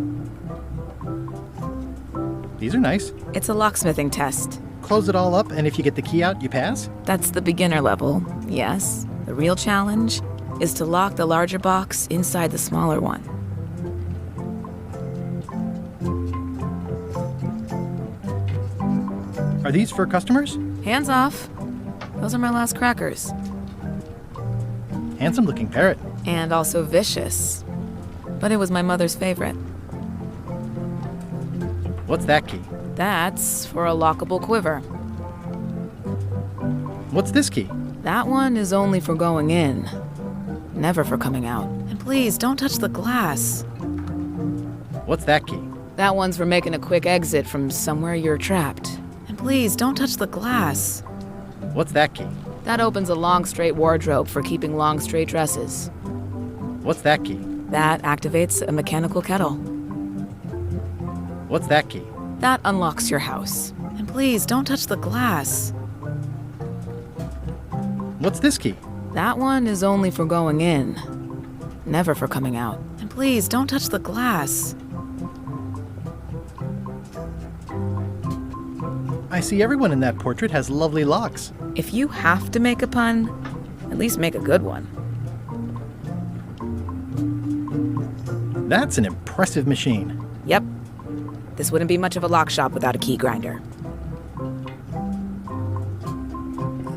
These are nice. It's a locksmithing test. Close it all up, and if you get the key out, you pass? That's the beginner level, yes. The real challenge is to lock the larger box inside the smaller one. Are these for customers? Hands off. Those are my last crackers. Handsome looking parrot. And also vicious. But it was my mother's favorite. What's that key? That's for a lockable quiver. What's this key? That one is only for going in, never for coming out. And please, don't touch the glass. What's that key? That one's for making a quick exit from somewhere you're trapped. And please, don't touch the glass. What's that key? That opens a long, straight wardrobe for keeping long, straight dresses. What's that key? That activates a mechanical kettle. What's that key? That unlocks your house. And please, don't touch the glass. What's this key? That one is only for going in, never for coming out. And please, don't touch the glass. I see everyone in that portrait has lovely locks. If you have to make a pun, at least make a good one. That's an impressive machine. Yep. This wouldn't be much of a lock shop without a key grinder.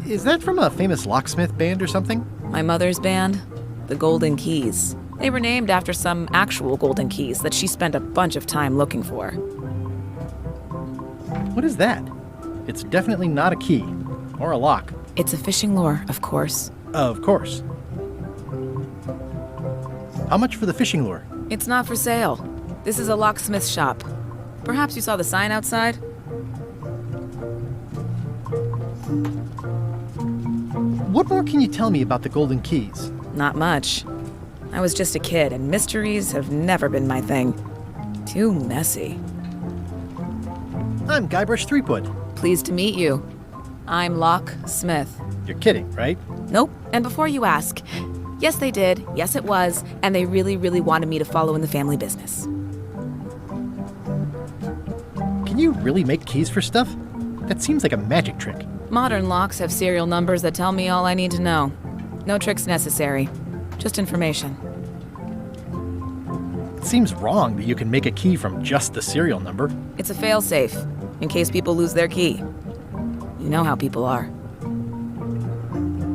Is that from a famous locksmith band or something? My mother's band, the Golden Keys. They were named after some actual golden keys that she spent a bunch of time looking for. What is that? It's definitely not a key. Or a lock. It's a fishing lure, of course. Of course. How much for the fishing lure? It's not for sale. This is a locksmith shop. Perhaps you saw the sign outside? What more can you tell me about the Golden Keys? Not much. I was just a kid, and mysteries have never been my thing. Too messy. I'm Guybrush Threepwood. Pleased to meet you. I'm Locke Smith. You're kidding, right? Nope. And before you ask, yes, they did. Yes, it was. And they really, really wanted me to follow in the family business. Can you really make keys for stuff? That seems like a magic trick. Modern locks have serial numbers that tell me all I need to know. No tricks necessary. Just information. It seems wrong that you can make a key from just the serial number. It's a failsafe, in case people lose their key. You know how people are.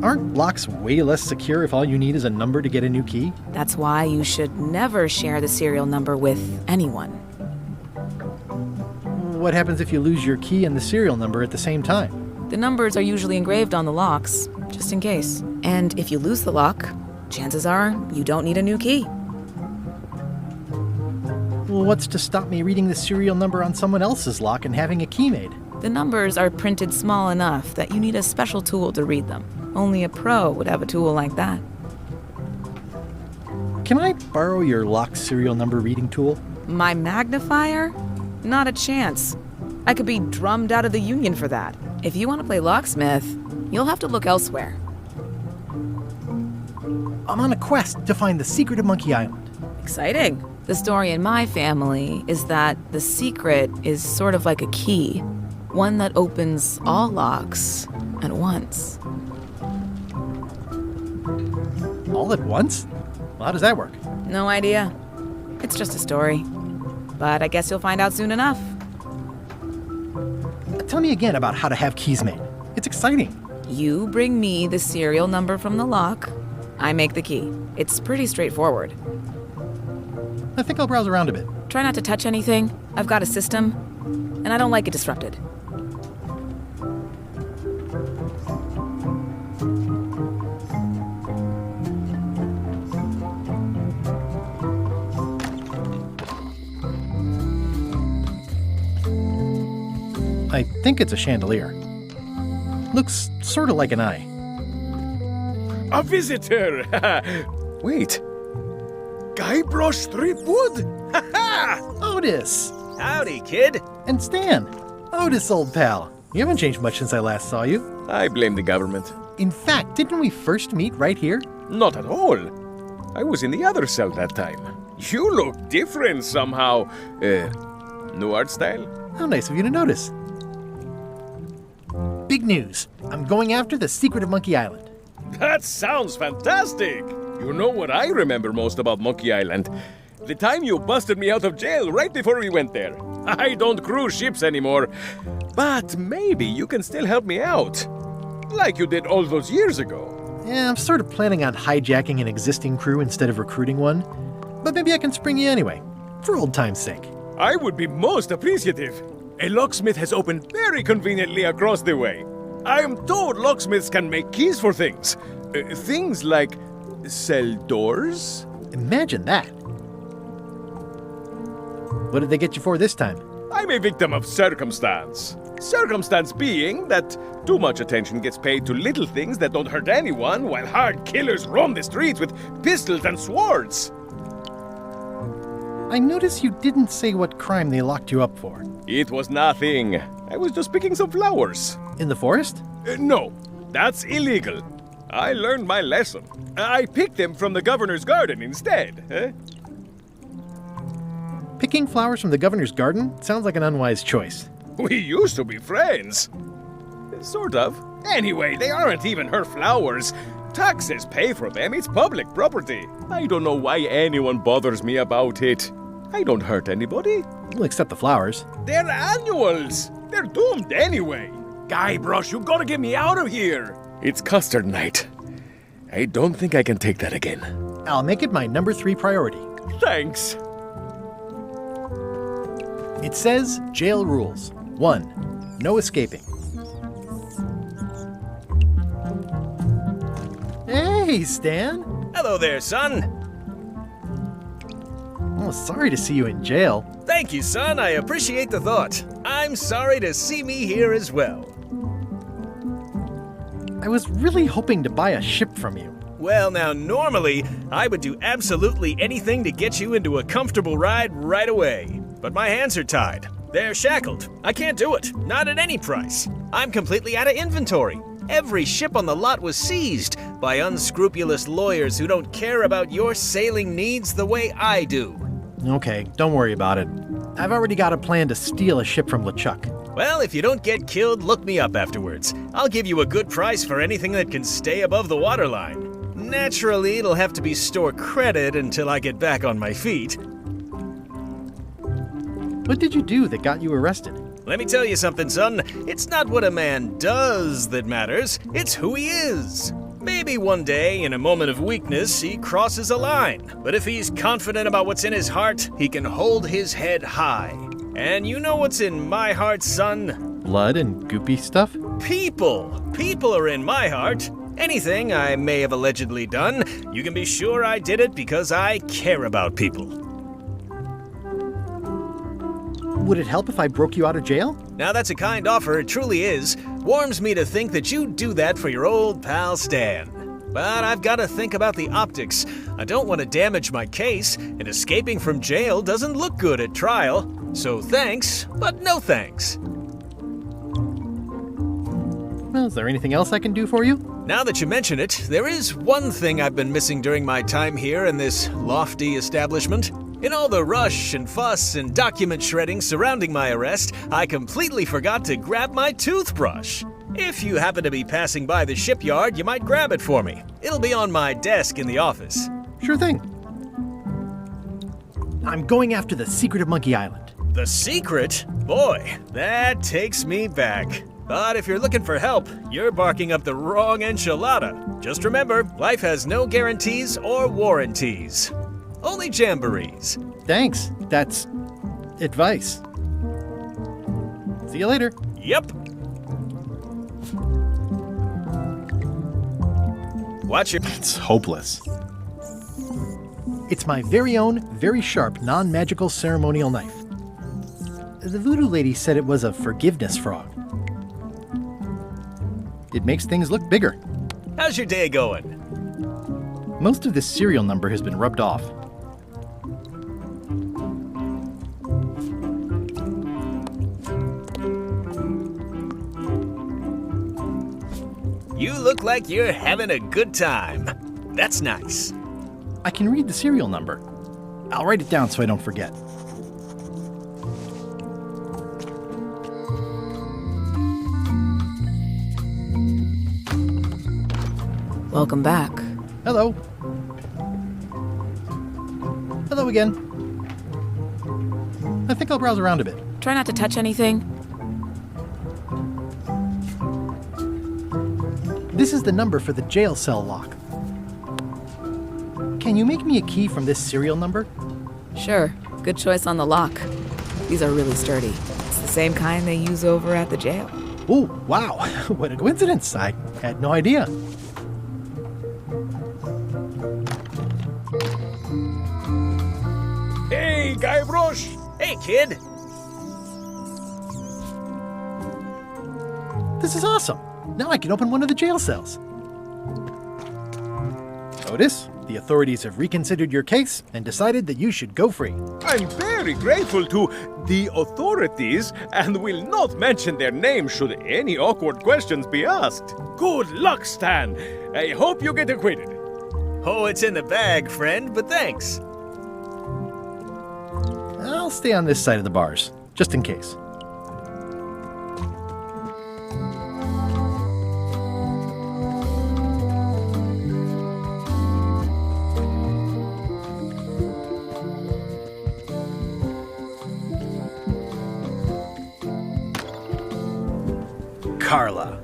Aren't locks way less secure if all you need is a number to get a new key? That's why you should never share the serial number with anyone. What happens if you lose your key and the serial number at the same time? The numbers are usually engraved on the locks, just in case. And if you lose the lock, chances are you don't need a new key. Well, what's to stop me reading the serial number on someone else's lock and having a key made? The numbers are printed small enough that you need a special tool to read them. Only a pro would have a tool like that. Can I borrow your lock serial number reading tool? My magnifier? Not a chance. I could be drummed out of the union for that. If you want to play locksmith, you'll have to look elsewhere. I'm on a quest to find the secret of Monkey Island. Exciting. The story in my family is that the secret is sort of like a key, one that opens all locks at once. All at once? Well, how does that work? No idea. It's just a story. But I guess you'll find out soon enough. Tell me again about how to have keys made. It's exciting. You bring me the serial number from the lock. I make the key. It's pretty straightforward. I think I'll browse around a bit. Try not to touch anything. I've got a system, and I don't like it disrupted. I think it's a chandelier. Looks sort of like an eye. A visitor! Wait. Guybrush Threepwood? Otis! Howdy, kid. And Stan. Otis, old pal. You haven't changed much since I last saw you. I blame the government. In fact, didn't we first meet right here? Not at all. I was in the other cell that time. You look different somehow. New art style? How nice of you to notice. Big news. I'm going after the secret of Monkey Island. That sounds fantastic! You know what I remember most about Monkey Island? The time you busted me out of jail right before we went there. I don't cruise ships anymore. But maybe you can still help me out. Like you did all those years ago. Yeah, I'm sort of planning on hijacking an existing crew instead of recruiting one. But maybe I can spring you anyway, for old time's sake. I would be most appreciative. A locksmith has opened very conveniently across the way. I am told locksmiths can make keys for things. Things like cell doors? Imagine that. What did they get you for this time? I'm a victim of circumstance. Circumstance being that too much attention gets paid to little things that don't hurt anyone, while hard killers roam the streets with pistols and swords. I notice you didn't say what crime they locked you up for. It was nothing. I was just picking some flowers. In the forest? No, that's illegal. I learned my lesson. I picked them from the governor's garden instead. Picking flowers from the governor's garden sounds like an unwise choice. We used to be friends. Sort of. Anyway, they aren't even her flowers. Taxes pay for them. It's public property. I don't know why anyone bothers me about it. I don't hurt anybody. Well, except the flowers. They're annuals. They're doomed anyway. Guybrush, you gotta get me out of here. It's custard night. I don't think I can take that again. I'll make it my number 3 priority. Thanks. It says jail rules. 1. No escaping. Hey, Stan. Hello there, son. Oh, sorry to see you in jail. Thank you, son. I appreciate the thought. I'm sorry to see me here as well. I was really hoping to buy a ship from you. Well, now, normally, I would do absolutely anything to get you into a comfortable ride right away. But my hands are tied. They're shackled. I can't do it. Not at any price. I'm completely out of inventory. Every ship on the lot was seized by unscrupulous lawyers who don't care about your sailing needs the way I do. Okay, don't worry about it. I've already got a plan to steal a ship from LeChuck. Well, if you don't get killed, look me up afterwards. I'll give you a good price for anything that can stay above the waterline. Naturally, it'll have to be store credit until I get back on my feet. What did you do that got you arrested? Let me tell you something, son. It's not what a man does that matters, it's who he is. Maybe one day, in a moment of weakness, he crosses a line. But if he's confident about what's in his heart, he can hold his head high. And you know what's in my heart, son? Blood and goopy stuff? People! People are in my heart. Anything I may have allegedly done, you can be sure I did it because I care about people. Would it help if I broke you out of jail? Now that's a kind offer, it truly is. Warms me to think that you'd do that for your old pal Stan. But I've got to think about the optics. I don't want to damage my case, and escaping from jail doesn't look good at trial. So thanks, but no thanks. Well, is there anything else I can do for you? Now that you mention it, there is one thing I've been missing during my time here in this lofty establishment. In all the rush and fuss and document shredding surrounding my arrest, I completely forgot to grab my toothbrush. If you happen to be passing by the shipyard, you might grab it for me. It'll be on my desk in the office. Sure thing. I'm going after the secret of Monkey Island. The secret? Boy, that takes me back. But if you're looking for help, you're barking up the wrong enchilada. Just remember, life has no guarantees or warranties. Only jamborees. Thanks. That's advice. See you later. Yep. Watch your... It's hopeless. It's my very own, very sharp, non-magical ceremonial knife. The voodoo lady said it was a forgiveness frog. It makes things look bigger. How's your day going? Most of this serial number has been rubbed off. You look like you're having a good time. That's nice. I can read the serial number. I'll write it down so I don't forget. Welcome back. Hello. Hello again. I think I'll browse around a bit. Try not to touch anything. This is the number for the jail cell lock. Can you make me a key from this serial number? Sure. Good choice on the lock. These are really sturdy. It's the same kind they use over at the jail. Oh, wow. What a coincidence. I had no idea. Hey, Guybrush! Hey, kid! This is awesome. Now I can open one of the jail cells. Otis, the authorities have reconsidered your case and decided that you should go free. I'm very grateful to the authorities and will not mention their name should any awkward questions be asked. Good luck, Stan. I hope you get acquitted. Oh, it's in the bag, friend, but thanks. I'll stay on this side of the bars, just in case. Carla.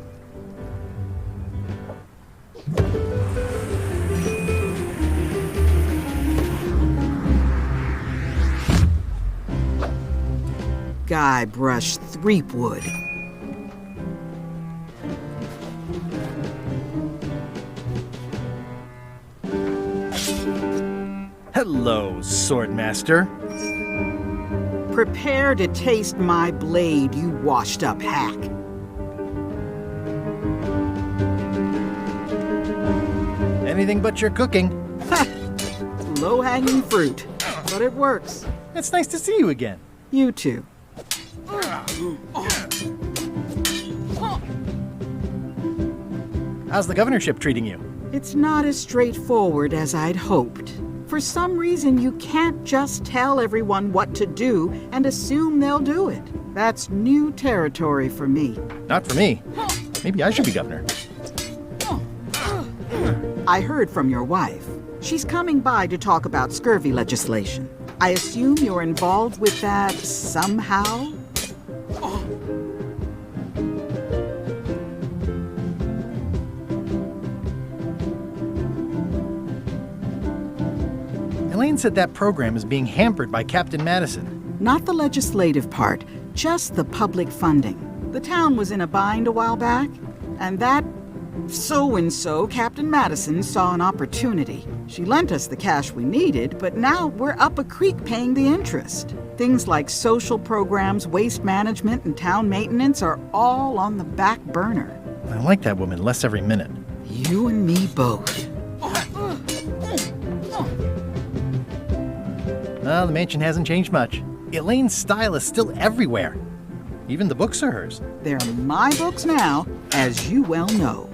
Guybrush Threepwood. Hello, Swordmaster. Prepare to taste my blade, you washed-up hack. Anything but your cooking. Low-hanging fruit, but it works. It's nice to see you again. You too. How's the governorship treating you? It's not as straightforward as I'd hoped. For some reason, you can't just tell everyone what to do and assume they'll do it. That's new territory for me. Not for me. Maybe I should be governor. I heard from your wife. She's coming by to talk about scurvy legislation. I assume you're involved with that somehow? Elaine said that program is being hampered by Captain Madison. Not the legislative part, just the public funding. The town was in a bind a while back, and that so-and-so, Captain Madison, saw an opportunity. She lent us the cash we needed, but now we're up a creek paying the interest. Things like social programs, waste management, and town maintenance are all on the back burner. I like that woman less every minute. You and me both. Well, the mansion hasn't changed much. Elaine's style is still everywhere. Even the books are hers. They're my books now, as you well know.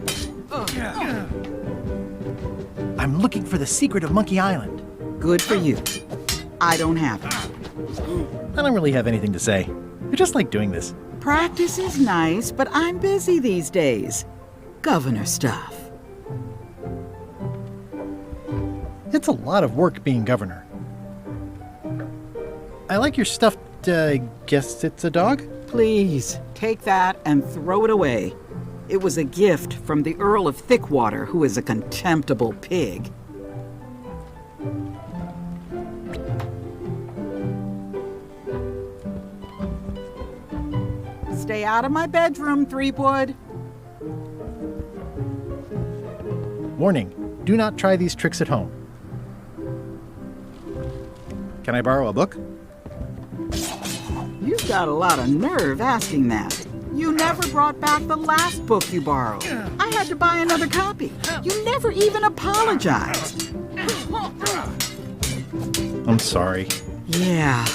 I'm looking for the secret of Monkey Island. Good for you. I don't have it. I don't really have anything to say. I just like doing this. Practice is nice, but I'm busy these days. Governor stuff. It's a lot of work being governor. I like your stuffed, guess it's a dog? Please, take that and throw it away. It was a gift from the Earl of Thickwater, who is a contemptible pig. Stay out of my bedroom, Threepwood. Warning, do not try these tricks at home. Can I borrow a book? You've got a lot of nerve asking that. You never brought back the last book you borrowed. I had to buy another copy. You never even apologized. I'm sorry. Yeah,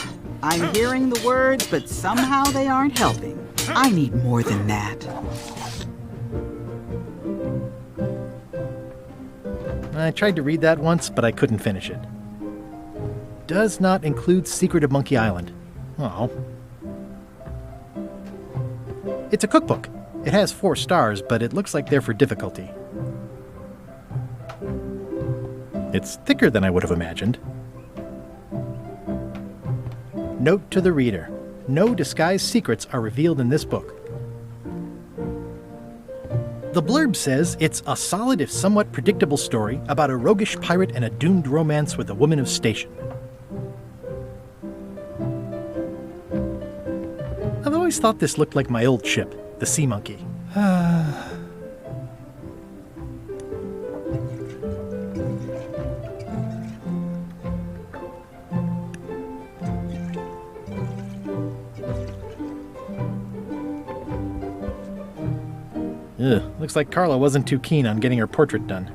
I'm hearing the words, but somehow they aren't helping. I need more than that. I tried to read that once, but I couldn't finish it. Does not include Secret of Monkey Island. Oh. It's a cookbook. It has 4 stars, but it looks like they're for difficulty. It's thicker than I would have imagined. Note to the reader. No disguised secrets are revealed in this book. The blurb says it's a solid if somewhat predictable story about a roguish pirate and a doomed romance with a woman of station. I've always thought this looked like my old ship, the Sea Monkey. Ugh, looks like Carla wasn't too keen on getting her portrait done.